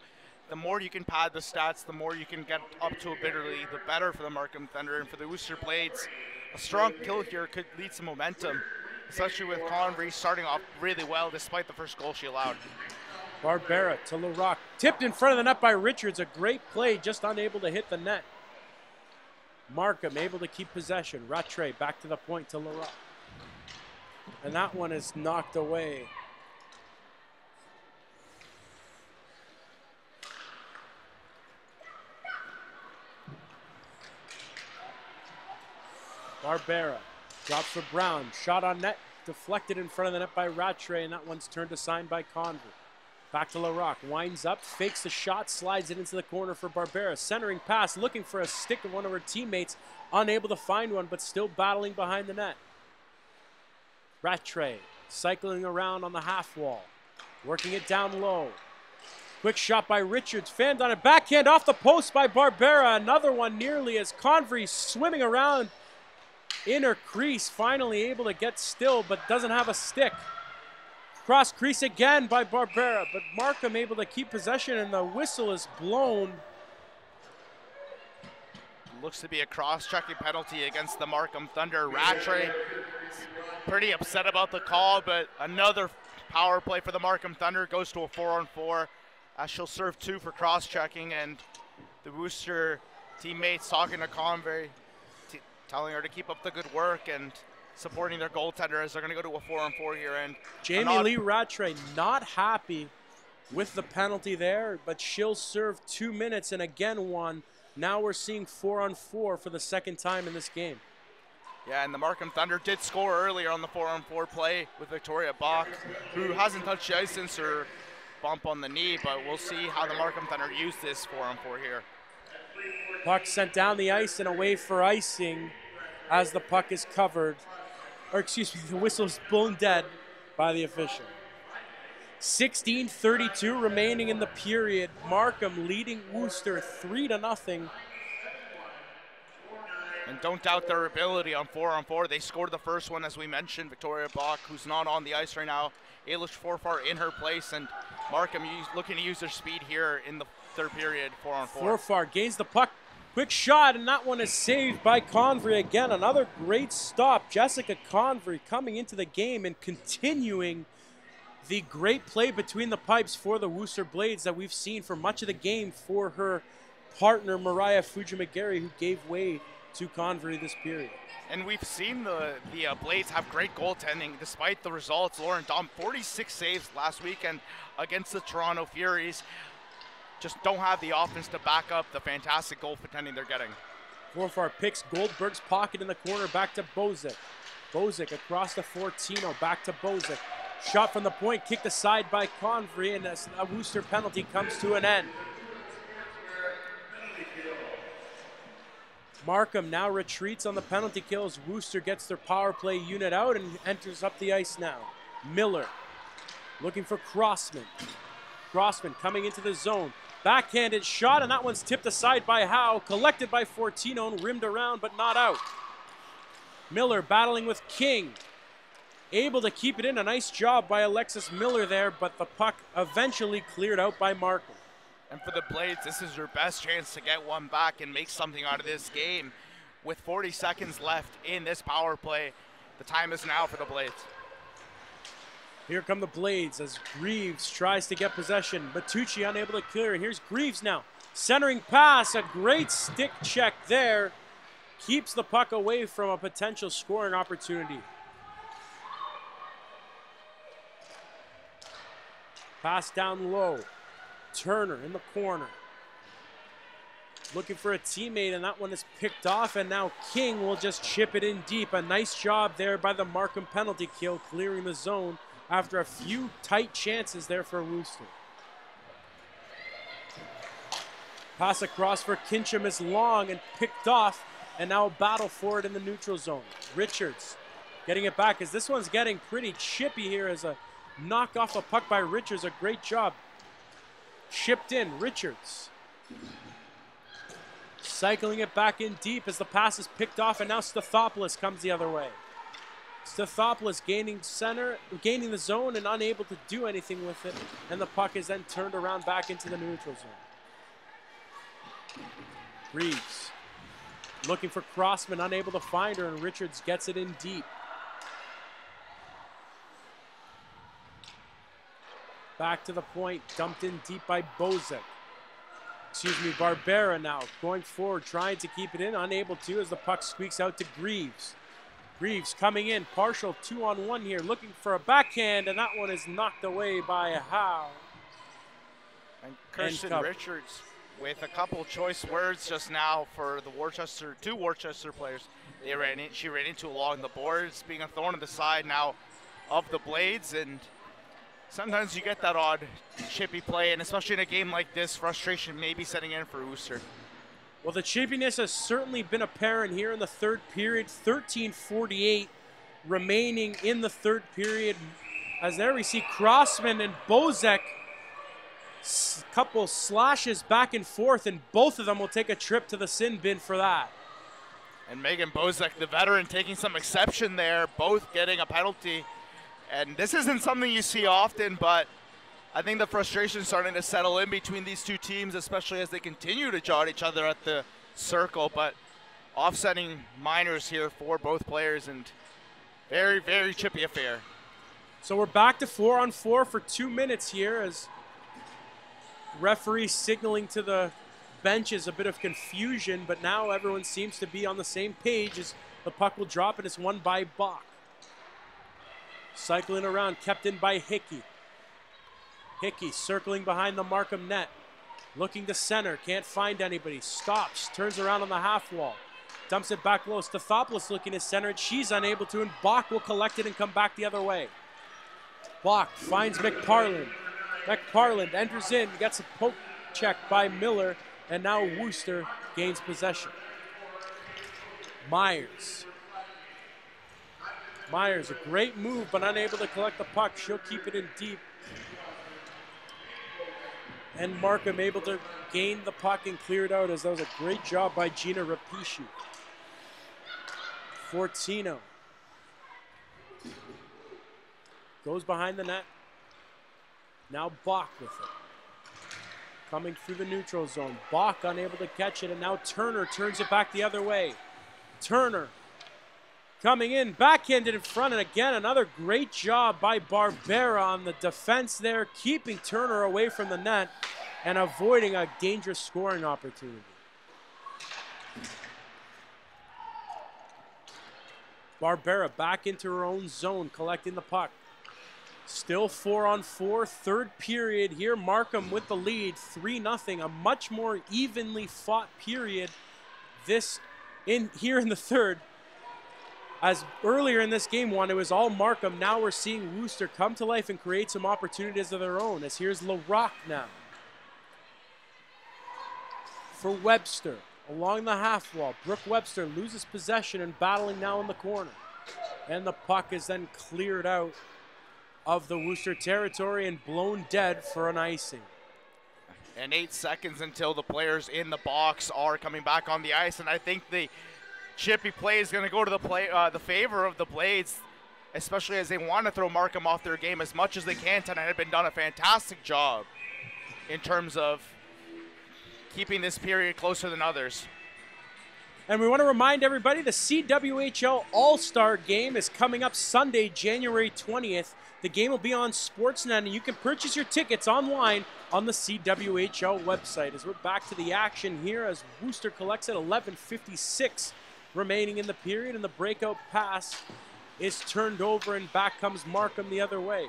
The more you can pad the stats, the more you can get up to a bitter lead, the better for the Markham Thunder. And for the Worcester Blades, a strong kill here could lead some momentum, especially with Convery starting off really well despite the first goal she allowed.
Barbera to Larock. Tipped in front of the net by Richards. A great play, just unable to hit the net. Markham able to keep possession. Rattray back to the point to Larock. And that one is knocked away. Barbera Drops for Brown. Shot on net. Deflected in front of the net by Rattray, and that one's turned aside by Conver. Back to Larocque. Winds up, fakes the shot, slides it into the corner for Barbera. Centering pass, looking for a stick of one of her teammates. Unable to find one, but still battling behind the net. Rattray cycling around on the half wall. Working it down low. Quick shot by Richards. Fanned on a backhand off the post by Barbera. Another one nearly as Convery swimming around in her crease. Finally able to get still, but doesn't have a stick. Cross crease again by Barbera, but Markham able to keep possession, and the whistle is blown.
Looks to be a cross-checking penalty against the Markham Thunder. Rattray pretty upset about the call, but another power play for the Markham Thunder goes to a 4-on-4. She'll serve 2 for cross-checking, and the Worcester teammates talking to Convery, telling her to keep up the good work and supporting their goaltender as they're going to go to a 4-on-4 here. And
Jamie Lee Rattray not happy with the penalty there, but she'll serve 2 minutes and again won. Now we're seeing 4-on-4 for the second time in this game.
Yeah, and the Markham Thunder did score earlier on the 4-on-4 play with Victoria Bach, who hasn't touched the ice since her bump on the knee, but we'll see how the Markham Thunder use this 4-on-4 here.
Puck sent down the ice and away for icing as the puck is covered. Or excuse me, the whistle is blown dead by the official. 16:32 remaining in the period. Markham leading Worcester 3-0.
And don't doubt their ability on 4-on-4. They scored the first one, as we mentioned. Victoria Bach, who's not on the ice right now. Ailish Forfar in her place, and Markham looking to use their speed here in the third period, 4-on-4.
Forfar gains the puck. Quick shot, and that one is saved by Convery again. Another great stop. Jessica Convery coming into the game and continuing the great play between the pipes for the Worcester Blades that we've seen for much of the game for her partner, Mariah Fujimagari, who gave way to Convery this period.
And we've seen the Blades have great goaltending despite the results. Lauren Dom, 46 saves last weekend against the Toronto Furies. Just don't have the offense to back up the fantastic goaltending they're getting.
Forfar picks Goldberg's pocket in the corner, back to Bozic. Bozic across to Fortino, back to Bozic. Shot from the point, kicked aside by Convery, and a Worcester penalty comes to an end. Markham now retreats on the penalty kills. Worcester gets their power play unit out and enters up the ice now. Miller looking for Crossman. Crossman coming into the zone. Backhanded shot, and that one's tipped aside by Howe. Collected by Fortino and rimmed around, but not out. Miller battling with King. Able to keep it in. A nice job by Alexis Miller there, but the puck eventually cleared out by Markham.
And for the Blades, this is their best chance to get one back and make something out of this game. With 40 seconds left in this power play, the time is now for the Blades.
Here come the Blades as Greaves tries to get possession. Bertucci unable to clear, and here's Greaves now. Centering pass, a great stick check there. Keeps the puck away from a potential scoring opportunity. Pass down low. Turner in the corner. Looking for a teammate, and that one is picked off, and now King will just chip it in deep. A nice job there by the Markham penalty kill, clearing the zone after a few tight chances there for Worcester. Pass across for Kincham is long and picked off, and now a battle for it in the neutral zone. Richards getting it back, as this one's getting pretty chippy here as a knock off a puck by Richards. A great job. Chipped in, Richards. Cycling it back in deep as the pass is picked off, and now Stathopoulos comes the other way. Stathopoulos gaining the zone and unable to do anything with it, and the puck is then turned around back into the neutral zone. Reeves looking for Crossman, unable to find her, and Richards gets it in deep. Back to the point, dumped in deep by Bozic. Barbera now going forward, trying to keep it in, unable to as the puck squeaks out to Greaves. Greaves coming in, partial 2-on-1 here, looking for a backhand, and that one is knocked away by Howe.
And Kirsten Richards with a couple choice words just now for the two Worcester players. She ran into along the boards, being a thorn in the side now of the Blades, and sometimes you get that odd chippy play, and especially in a game like this, frustration may be setting in for Worcester.
Well, the chippiness has certainly been apparent here in the third period. 13:48 remaining in the third period. As there we see Crossman and Bozek, couple slashes back and forth, and both of them will take a trip to the sin bin for that.
And Megan Bozek, the veteran, taking some exception there, both getting a penalty. And this isn't something you see often, but I think the frustration is starting to settle in between these two teams, especially as they continue to jaw at each other at the circle. But offsetting minors here for both players, and very, very chippy affair.
So we're back to 4-on-4 for 2 minutes here, as referee signaling to the benches a bit of confusion, but now everyone seems to be on the same page as the puck will drop, and it's won by Bach. Cycling around, kept in by Hickey. Hickey circling behind the Markham net, looking to center, can't find anybody, stops, turns around on the half wall, dumps it back low. Stathopoulos looking to center it, she's unable to, and Bach will collect it and come back the other way. Bach finds McParland. McParland enters in, gets a poke check by Miller, and now Worcester gains possession. Myers. Myers, a great move, but unable to collect the puck. She'll keep it in deep. And Markham able to gain the puck and clear it out, as that was a great job by Gina Rapisci. Fortino goes behind the net. Now Bach with it. Coming through the neutral zone. Bach unable to catch it, and now Turner turns it back the other way. Turner coming in, backhanded in front, and again another great job by Barbera on the defense there, keeping Turner away from the net and avoiding a dangerous scoring opportunity. Barbera back into her own zone, collecting the puck. Still 4-on-4, third period here. Markham with the lead, 3-0. A much more evenly fought period here in the third. As earlier in this game one, it was all Markham. Now we're seeing Worcester come to life and create some opportunities of their own. As here's LaRock now. For Webster, along the half wall. Brooke Webster loses possession and battling now in the corner. And the puck is then cleared out of the Worcester territory and blown dead for an icing.
And 8 seconds until the players in the box are coming back on the ice, and I think the chippy play is going to go to the favor of the Blades, especially as they want to throw Markham off their game as much as they can tonight. Have been done a fantastic job in terms of keeping this period closer than others.
And we want to remind everybody the CWHL All-Star Game is coming up Sunday, January 20th. The game will be on Sportsnet, and you can purchase your tickets online on the CWHL website. As we're back to the action here, as Worcester collects at 11:56 remaining in the period, and the breakout pass is turned over, and back comes Markham the other way.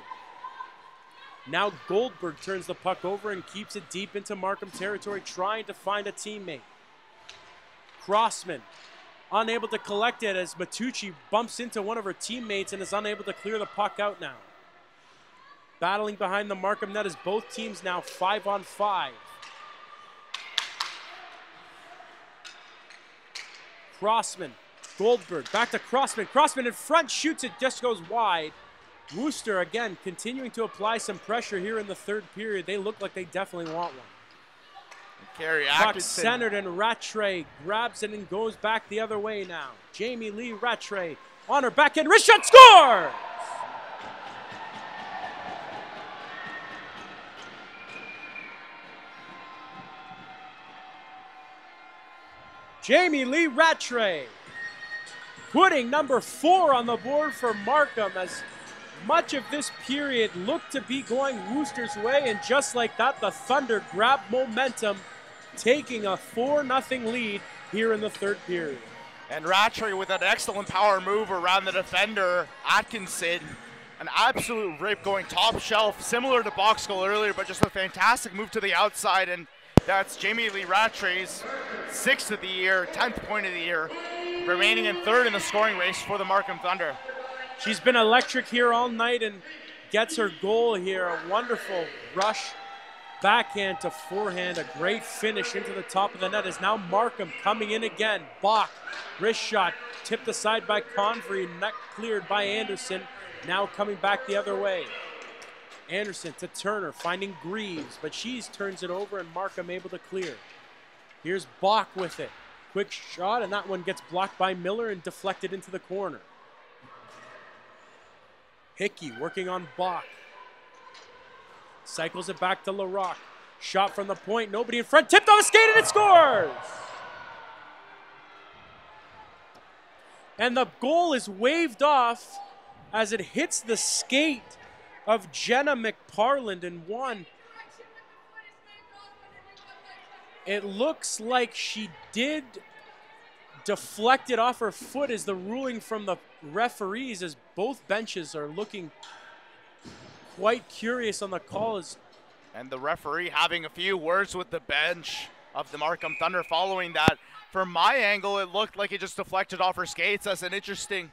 Now Goldberg turns the puck over and keeps it deep into Markham territory, trying to find a teammate. Crossman unable to collect it as Matucci bumps into one of her teammates and is unable to clear the puck out now. Battling behind the Markham net as both teams now 5-on-5. Crossman, Goldberg, back to Crossman. Crossman in front, shoots it, just goes wide. Worcester again continuing to apply some pressure here in the third period. They look like they definitely want one. Puck centered, and Rattray grabs it and goes back the other way now. Jamie Lee Rattray on her backhand wrist shot, scores! Jamie Lee Rattray putting number 4 on the board for Markham, as much of this period looked to be going Worcester's way, and just like that, the Thunder grabbed momentum, taking a 4-0 lead here in the third period.
And Rattray with an excellent power move around the defender, Atkinson. An absolute rip going top shelf, similar to box goal earlier, but just a fantastic move to the outside, and That's Jamie Lee Rattray's 6th of the year, 10th point of the year, remaining in 3rd in the scoring race for the Markham Thunder.
She's been electric here all night and gets her goal here. A wonderful rush, backhand to forehand, a great finish into the top of the net. Is now Markham coming in again. Bach, wrist shot, tipped aside by Convery, net cleared by Anderson. Now coming back the other way. Anderson to Turner, finding Greaves, but she turns it over and Markham able to clear. Here's Bach with it. Quick shot, and that one gets blocked by Miller and deflected into the corner. Hickey working on Bach. Cycles it back to LaRock. Shot from the point, nobody in front, tipped off a skate and it scores! And the goal is waved off as it hits the skate of Jenna McParland and one. It looks like she did deflect it off her foot as the ruling from the referees, as both benches are looking quite curious on the calls.
And the referee having a few words with the bench of the Markham Thunder following that. From my angle, it looked like it just deflected off her skates. That's an interesting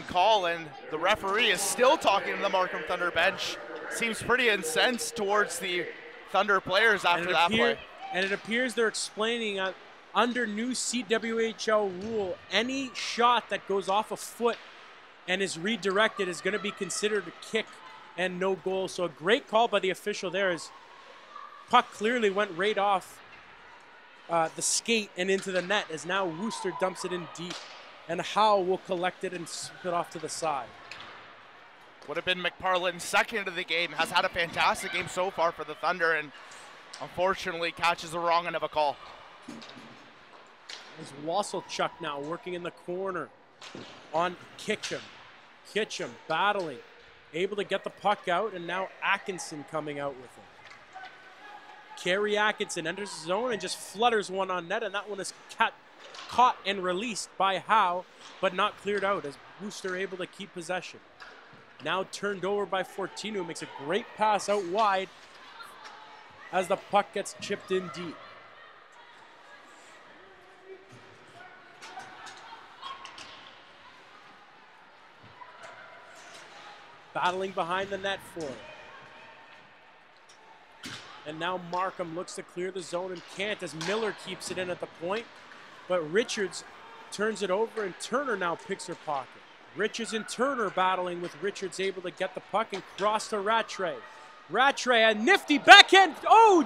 call, and the referee is still talking to the Markham Thunder bench. Seems pretty incensed towards the Thunder players after that play.
And it appears they're explaining under new CWHL rule, any shot that goes off a foot and is redirected is going to be considered a kick and no goal. So a great call by the official there, as puck clearly went right off the skate and into the net, as now Worcester dumps it in deep. And Howe will collect it and spit off to the side.
Would have been McParland's 2nd of the game. Has had a fantastic game so far for the Thunder, and unfortunately catches the wrong end of a call.
There's Wasselchuk now working in the corner on Kitchum. Kitchum battling, able to get the puck out, and now Atkinson coming out with it. Carey Atkinson enters the zone and just flutters one on net, and that one is caught and released by Howe, but not cleared out, as Worcester able to keep possession. Now turned over by Fortino, who makes a great pass out wide as the puck gets chipped in deep. Battling behind the net for it. And now Markham looks to clear the zone and can't, as Miller keeps it in at the point. But Richards turns it over, and Turner now picks her pocket. Richards and Turner battling, with Richards able to get the puck and cross to Rattray. Rattray, a nifty backhand,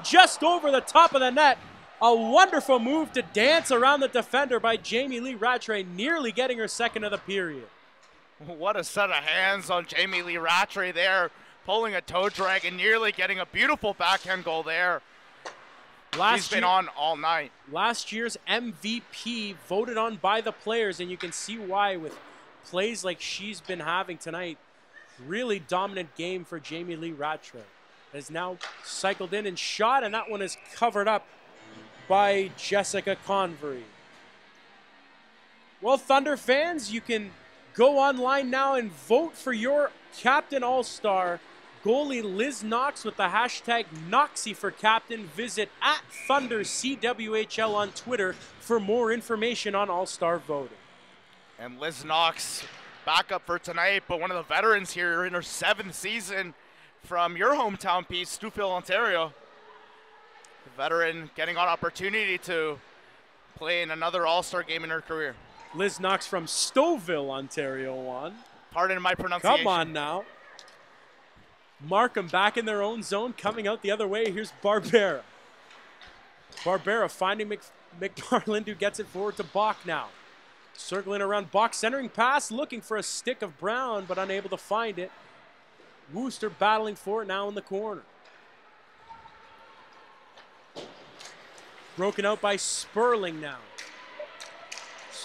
just over the top of the net. A wonderful move to dance around the defender by Jamie Lee Rattray, nearly getting her 2nd of the period.
What a set of hands on Jamie Lee Rattray there, pulling a toe drag and nearly getting a beautiful backhand goal there. She's been on all night.
Last year's MVP voted on by the players, and you can see why with plays like she's been having tonight. Really dominant game for Jamie Lee Rattray. Has now cycled in and shot, and that one is covered up by Jessica Convery. Well, Thunder fans, you can go online now and vote for your Captain All-Star. Goalie Liz Knox with the hashtag Knoxy for captain. Visit @ThunderCWHL on Twitter for more information on All-Star voting.
And Liz Knox back up for tonight, but one of the veterans here in her 7th season from your hometown piece, Stouffville, Ontario. The veteran getting an opportunity to play in another All-Star game in her career.
Liz Knox from Stouffville, Ontario won.
Pardon my pronunciation.
Come on now. Markham back in their own zone, coming out the other way. Here's Barbera. Barbera finding McParland, who gets it forward to Bach now. Circling around Bach, centering pass, looking for a stick of Brown, but unable to find it. Worcester battling for it now in the corner. Broken out by Sperling now.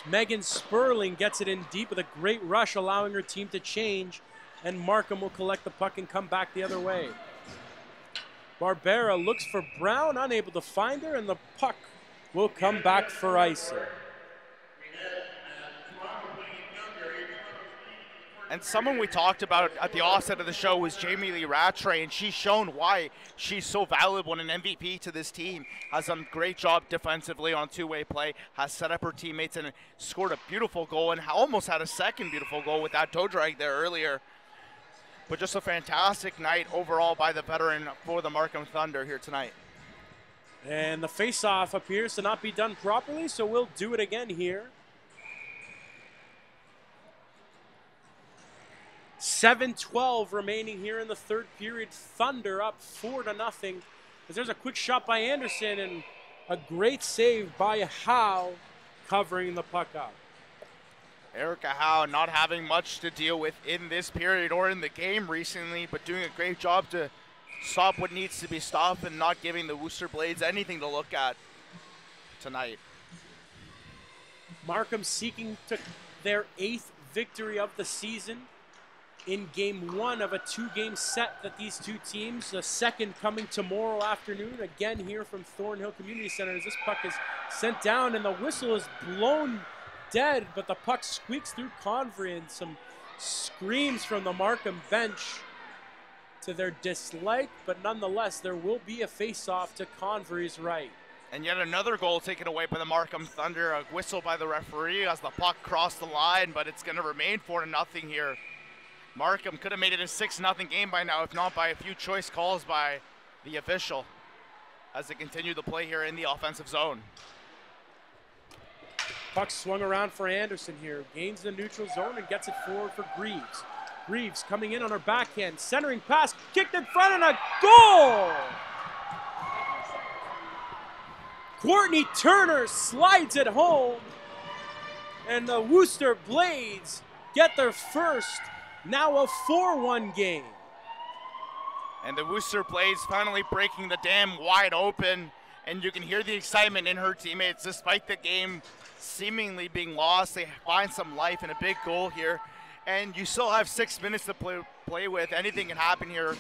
Megan Sperling gets it in deep with a great rush, allowing her team to change, and Markham will collect the puck and come back the other way. Barbera looks for Brown, unable to find her, and the puck will come back for icing.
And someone we talked about at the offset of the show was Jamie Lee Rattray, and she's shown why she's so valuable and an MVP to this team. Has done a great job defensively on two-way play, has set up her teammates and scored a beautiful goal and almost had a second beautiful goal with that toe drag there earlier. But just a fantastic night overall by the veteran for the Markham Thunder here tonight.
And the face-off appears to not be done properly, so we'll do it again here. 7:12 remaining here in the third period. Thunder up 4-0. As there's a quick shot by Anderson and a great save by Howe covering the puck up.
Erica Howe not having much to deal with in this period or in the game recently, but doing a great job to stop what needs to be stopped and not giving the Worcester Blades anything to look at tonight.
Markham seeking their 8th victory of the season in game 1 of a 2-game set that these two teams, the second coming tomorrow afternoon, again here from Thornhill Community Center, as this puck is sent down and the whistle is blown dead, but the puck squeaks through Convery, and some screams from the Markham bench to their dislike, but nonetheless there will be a face-off to Convery's right.
And yet another goal taken away by the Markham Thunder, a whistle by the referee as the puck crossed the line, but it's going to remain 4-0 here. Markham could have made it a 6-0 game by now, if not by a few choice calls by the official as they continue to play here in the offensive zone.
Puck swung around for Anderson here, gains the neutral zone and gets it forward for Greaves. Greaves coming in on her backhand, centering pass, kicked in front and a goal! Courtney Turner slides it home, and the Worcester Blades get their first, now a 4-1 game.
And the Worcester Blades finally breaking the dam wide open, and you can hear the excitement in her teammates. Despite the game seemingly being lost, they find some life in a big goal here. And you still have 6 minutes to play with. Anything can happen here.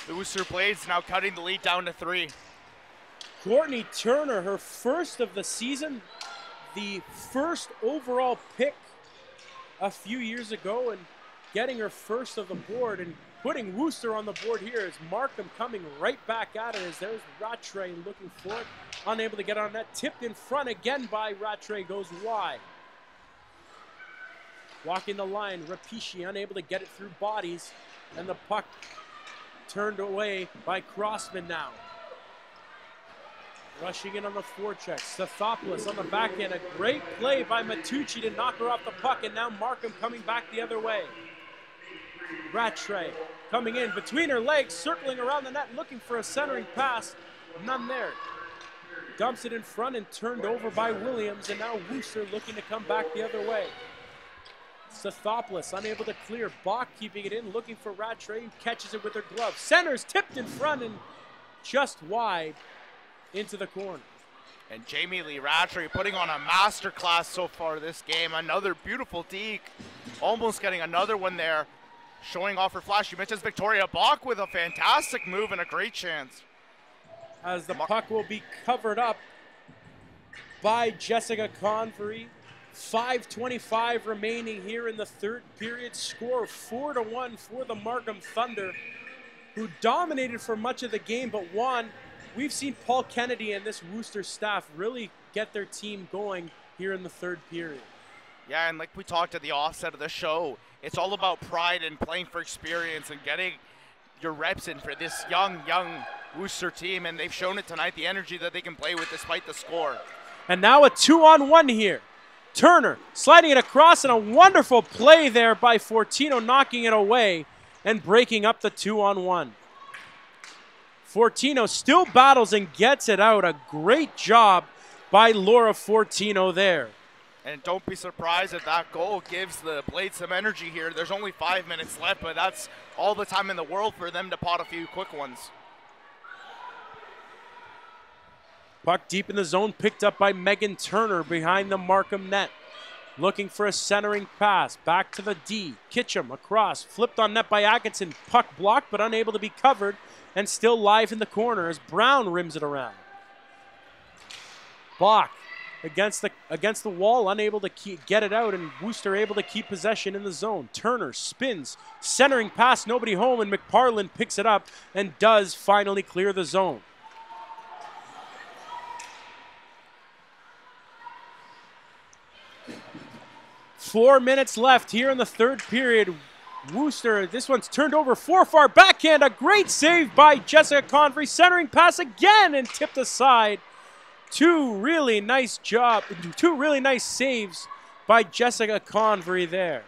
The Worcester Blades now cutting the lead down to 3.
Courtney Turner, her first of the season, the first overall pick a few years ago, and getting her first of the board and putting Worcester on the board here as Markham coming right back at it as there's Rattray looking for it. Unable to get on that. Tipped in front again by Rattray, goes wide. Walking the line, Rapishi unable to get it through bodies, and the puck turned away by Crossman now. Rushing in on the forecheck, Stathopoulos on the backhand. A great play by Matucci to knock her off the puck, and now Markham coming back the other way. Rattray coming in between her legs, circling around the net, looking for a centering pass. None there. Dumps it in front and turned over by Williams, and now Worcester looking to come back the other way. Stathopoulos unable to clear. Bach keeping it in, looking for Rattray, who catches it with her glove. Centers tipped in front and just wide into the corner.
And Jamie Lee Rattray putting on a masterclass so far this game. Another beautiful deke. Almost getting another one there. Showing off her flash. She mentions Victoria Bach with a fantastic move and a great chance.
As the puck will be covered up by Jessica Convery. 5:25 remaining here in the third period. Score 4-1 for the Markham Thunder, who dominated for much of the game, but won. We've seen Paul Kennedy and this Worcester staff really get their team going here in the third period.
Yeah, and like we talked at the offset of the show, it's all about pride and playing for experience and getting your reps in for this young Worcester team, and they've shown it tonight, the energy that they can play with despite the score.
And now a 2-on-1 here. Turner sliding it across, and a wonderful play there by Fortino, knocking it away and breaking up the 2-on-1. Fortino still battles and gets it out. A great job by Laura Fortino there.
And don't be surprised if that goal gives the Blades some energy here. There's only 5 minutes left, but that's all the time in the world for them to pot a few quick ones.
Puck deep in the zone, picked up by Megan Turner behind the Markham net. Looking for a centering pass, back to the D. Kitchum across, flipped on net by Atkinson. Puck blocked, but unable to be covered, and still live in the corner as Brown rims it around. Bach against the wall, unable to get it out, and Worcester able to keep possession in the zone. Turner spins, centering pass, nobody home, and McParland picks it up and does finally clear the zone. Four minutes left here in the third period. Worcester, this one's turned over, far backhand, a great save by Jessica Convery, centering pass again and tipped aside. Two really nice saves by Jessica Convery there.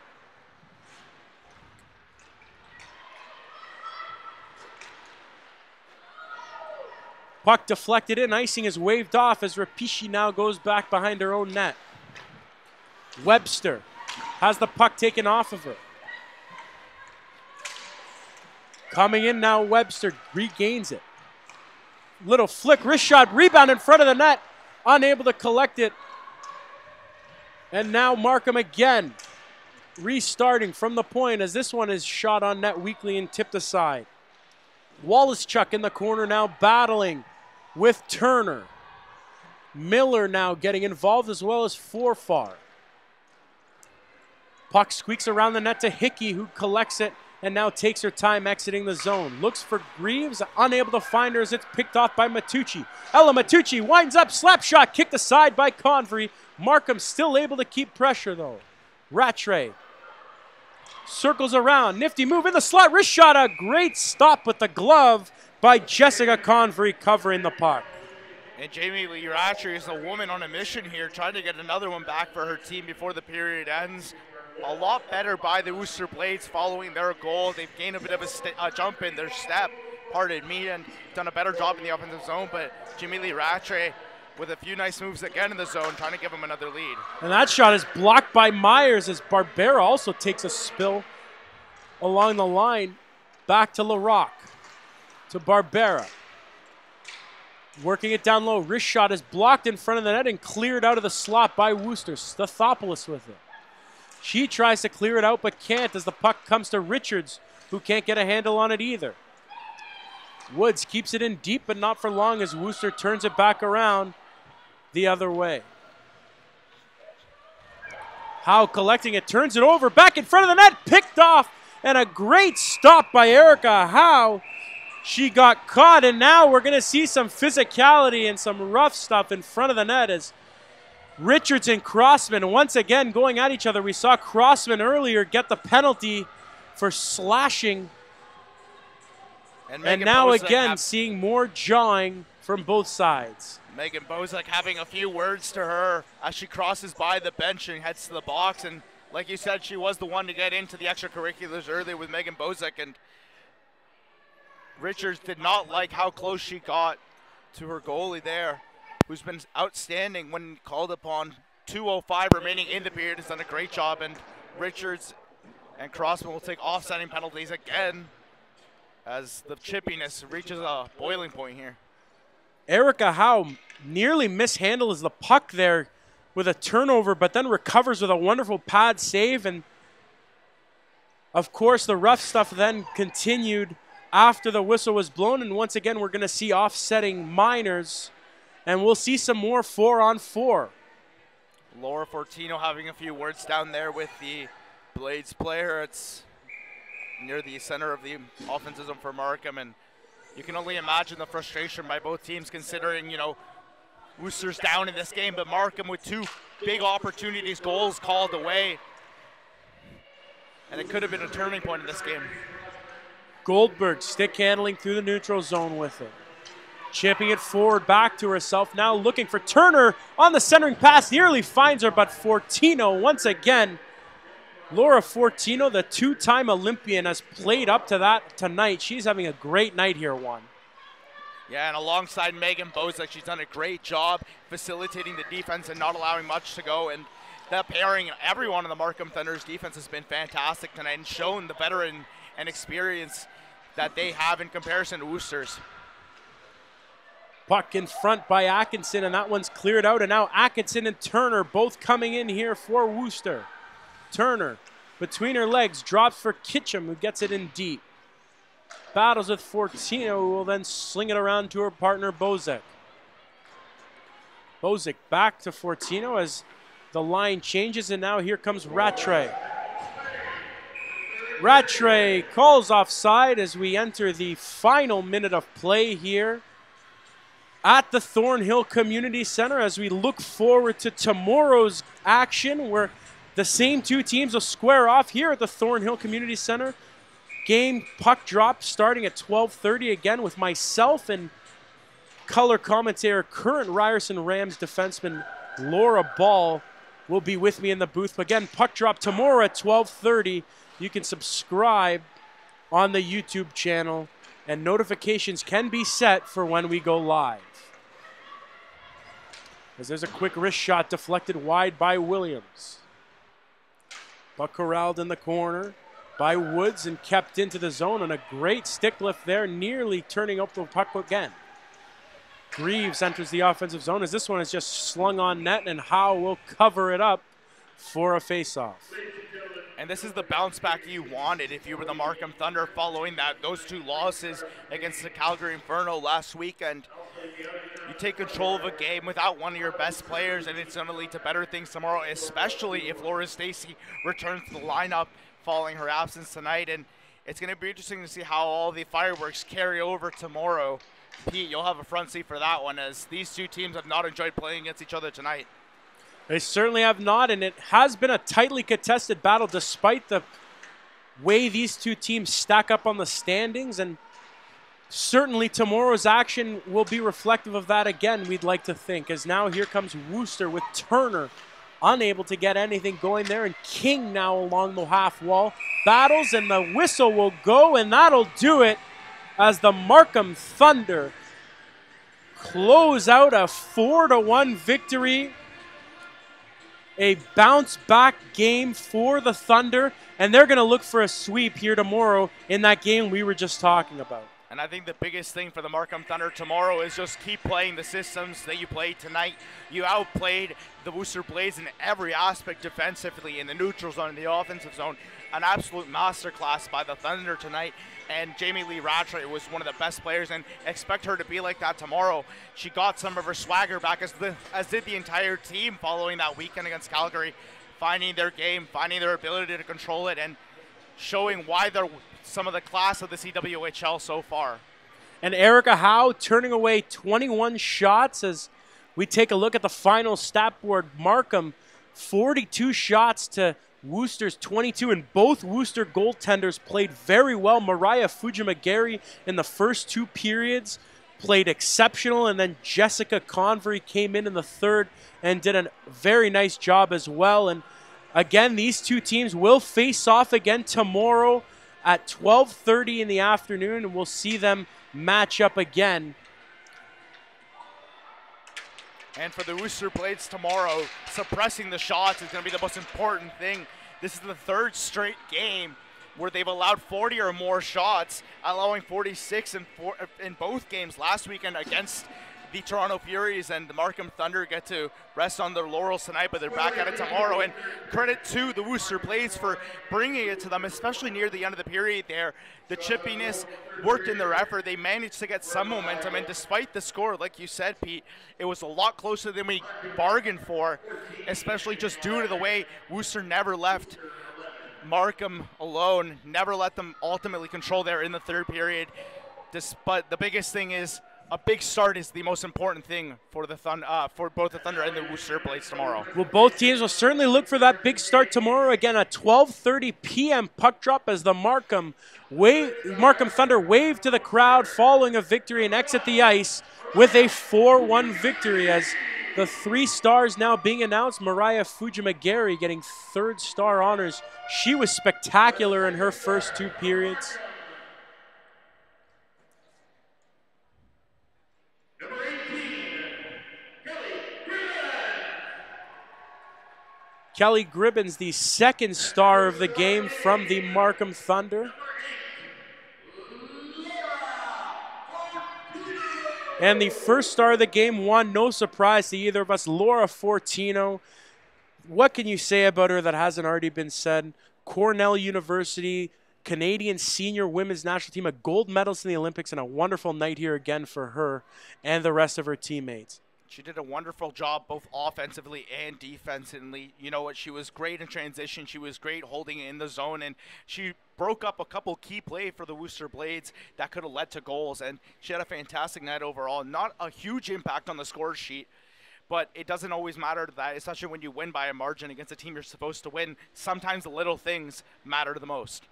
Puck deflected in, icing is waved off as Rapishi now goes back behind her own net. Webster has the puck taken off of her. Coming in now, Webster regains it. Little flick, wrist shot, rebound in front of the net. Unable to collect it. And now Markham again restarting from the point as this one is shot on net weakly and tipped aside. Wallace-Chuck in the corner now battling with Turner. Miller now getting involved as well as Forfar. Puck squeaks around the net to Hickey, who collects it and now takes her time exiting the zone. Looks for Greaves, unable to find her as it's picked off by Matucci. Ella Matucci winds up, slap shot, kicked aside by Convery. Markham still able to keep pressure though. Rattray circles around, nifty move in the slot, wrist shot, a great stop with the glove by Jessica Convery covering the puck.
And Jamie Lee Rattray is a woman on a mission here, trying to get another one back for her team before the period ends. A lot better by the Worcester Blades following their goal. They've gained a bit of a jump in their step, pardon me, and done a better job in the offensive zone. But Jamie Lee Rattray with a few nice moves again in the zone, trying to give them another lead.
And that shot is blocked by Myers as Barbera also takes a spill along the line. Back to LaRock, to Barbera. Working it down low, wrist shot is blocked in front of the net and cleared out of the slot by Worcester. Stathopoulos with it. She tries to clear it out but can't as the puck comes to Richards, who can't get a handle on it either. Woods keeps it in deep but not for long as Worcester turns it back around the other way. Howe collecting it, turns it over, back in front of the net, picked off, and a great stop by Erica Howe. She got caught, and now we're going to see some physicality and some rough stuff in front of the net as Richards and Crossman once again going at each other. We saw Crossman earlier get the penalty for slashing. And now again seeing more jawing from both sides.
Megan Bozak having a few words to her as she crosses by the bench and heads to the box. And like you said, she was the one to get into the extracurriculars earlier with Megan Bozak. And Richards did not like how close she got to her goalie there, who's been outstanding when called upon. 2:05 remaining in the period, has done a great job, and Richards and Crossman will take offsetting penalties again as the chippiness reaches a boiling point here.
Erica Howe nearly mishandles the puck there with a turnover, but then recovers with a wonderful pad save, and of course the rough stuff then continued after the whistle was blown, and once again we're going to see offsetting minors. And we'll see some more 4-on-4.
Laura Fortino having a few words down there with the Blades player. It's near the center of the offensive zone for Markham, and you can only imagine the frustration by both teams considering, you know, Worcester's down in this game, but Markham with two big opportunities, goals called away. And it could have been a turning point in this game.
Goldberg stick handling through the neutral zone with it. Chipping it forward back to herself, now looking for Turner on the centering pass, nearly finds her, but Fortino once again. Laura Fortino, the two-time Olympian, has played up to that tonight. She's having a great night here, Juan.
Yeah, and alongside Megan Bozak, she's done a great job facilitating the defense and not allowing much to go. And that pairing, everyone on the Markham Thunder's defense has been fantastic tonight and shown the veteran and experience that they have in comparison to Worcester's.
Puck in front by Atkinson, and that one's cleared out. And now Atkinson and Turner both coming in here for Worcester. Turner, between her legs, drops for Kitchum, who gets it in deep. Battles with Fortino, who will then sling it around to her partner, Bozek. Bozic back to Fortino as the line changes, and now here comes Rattray. Rattray calls offside as we enter the final minute of play here at the Thornhill Community Center as we look forward to tomorrow's action where the same two teams will square off here at the Thornhill Community Center. Game puck drop starting at 12:30 again with myself and color commentator, current Ryerson Rams defenseman Laura Ball will be with me in the booth. Again, puck drop tomorrow at 12:30. You can subscribe on the YouTube channel, and notifications can be set for when we go live. As there's a quick wrist shot deflected wide by Williams. Puck corralled in the corner by Woods and kept into the zone, and a great stick lift there, nearly turning up the puck again. Greaves enters the offensive zone as this one is just slung on net, and Howe will cover it up for a faceoff.
And this is the bounce back you wanted if you were the Markham Thunder following those two losses against the Calgary Inferno last weekend. You take control of a game without one of your best players, and it's going to lead to better things tomorrow, especially if Laura Stacy returns to the lineup following her absence tonight. And it's going to be interesting to see how all the fireworks carry over tomorrow. Pete, you'll have a front seat for that one, as these two teams have not enjoyed playing against each other tonight.
They certainly have not, and it has been a tightly contested battle despite the way these two teams stack up on the standings, and certainly tomorrow's action will be reflective of that again, we'd like to think, as now here comes Worcester with Turner unable to get anything going there, and King now along the half wall. Battles, and the whistle will go, and that'll do it as the Markham Thunder close out a 4-1 victory. A bounce-back game for the Thunder, and they're going to look for a sweep here tomorrow in that game we were just talking about.
And I think the biggest thing for the Markham Thunder tomorrow is just keep playing the systems that you played tonight. You outplayed the Worcester Blades in every aspect defensively, in the neutral zone, in the offensive zone. An absolute masterclass by the Thunder tonight. And Jamie Lee Rattray was one of the best players, and expect her to be like that tomorrow. She got some of her swagger back, as did the entire team following that weekend against Calgary, finding their game, finding their ability to control it, and showing why they're some of the class of the CWHL so far.
And Erica Howe turning away 21 shots as we take a look at the final stat board. Markham 42 shots to Worcester's 22, and both Worcester goaltenders played very well. Mariah Fujimagari in the first two periods played exceptional, and then Jessica Convery came in the third and did a very nice job as well. And again, these two teams will face off again tomorrow at 12:30 in the afternoon, and we'll see them match up again.
And for the Worcester Blades tomorrow, suppressing the shots is going to be the most important thing. This is the third straight game where they've allowed 40 or more shots, allowing 46 in both games last weekend against the Toronto Furies, and the Markham Thunder get to rest on their laurels tonight, but they're back at it tomorrow. And credit to the Worcester Blades for bringing it to them, especially near the end of the period there. The chippiness worked in their effort. They managed to get some momentum, and despite the score, like you said, Pete, it was a lot closer than we bargained for, especially just due to the way Worcester never left Markham alone, never let them ultimately control there in the third period. But the biggest thing is, a big start is the most important thing for the for both the Thunder and the Worcester Blades tomorrow.
Well, both teams will certainly look for that big start tomorrow. Again, a 12:30 p.m. puck drop as the Markham Thunder wave to the crowd following a victory and exit the ice with a 4-1 victory, as the 3 stars now being announced. Mariah Fujimagari getting third star honors. She was spectacular in her first 2 periods. Kelly Gribbins, the second star of the game from the Markham Thunder. And the first star of the game won, no surprise to either of us, Laura Fortino. What can you say about her that hasn't already been said? Cornell University, Canadian senior women's national team, a gold medalist in the Olympics, and a wonderful night here again for her and the rest of her teammates.
She did a wonderful job both offensively and defensively. You know what? She was great in transition. She was great holding in the zone, and she broke up a couple key plays for the Worcester Blades that could have led to goals. And she had a fantastic night overall. Not a huge impact on the score sheet, but it doesn't always matter that, especially when you win by a margin against a team you're supposed to win. Sometimes the little things matter the most.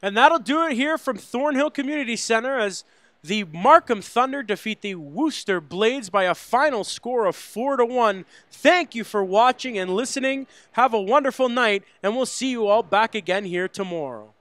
And that'll do it here from Thornhill Community Center as the Markham Thunder defeat the Worcester Blades by a final score of 4-1. Thank you for watching and listening. Have a wonderful night, and we'll see you all back again here tomorrow.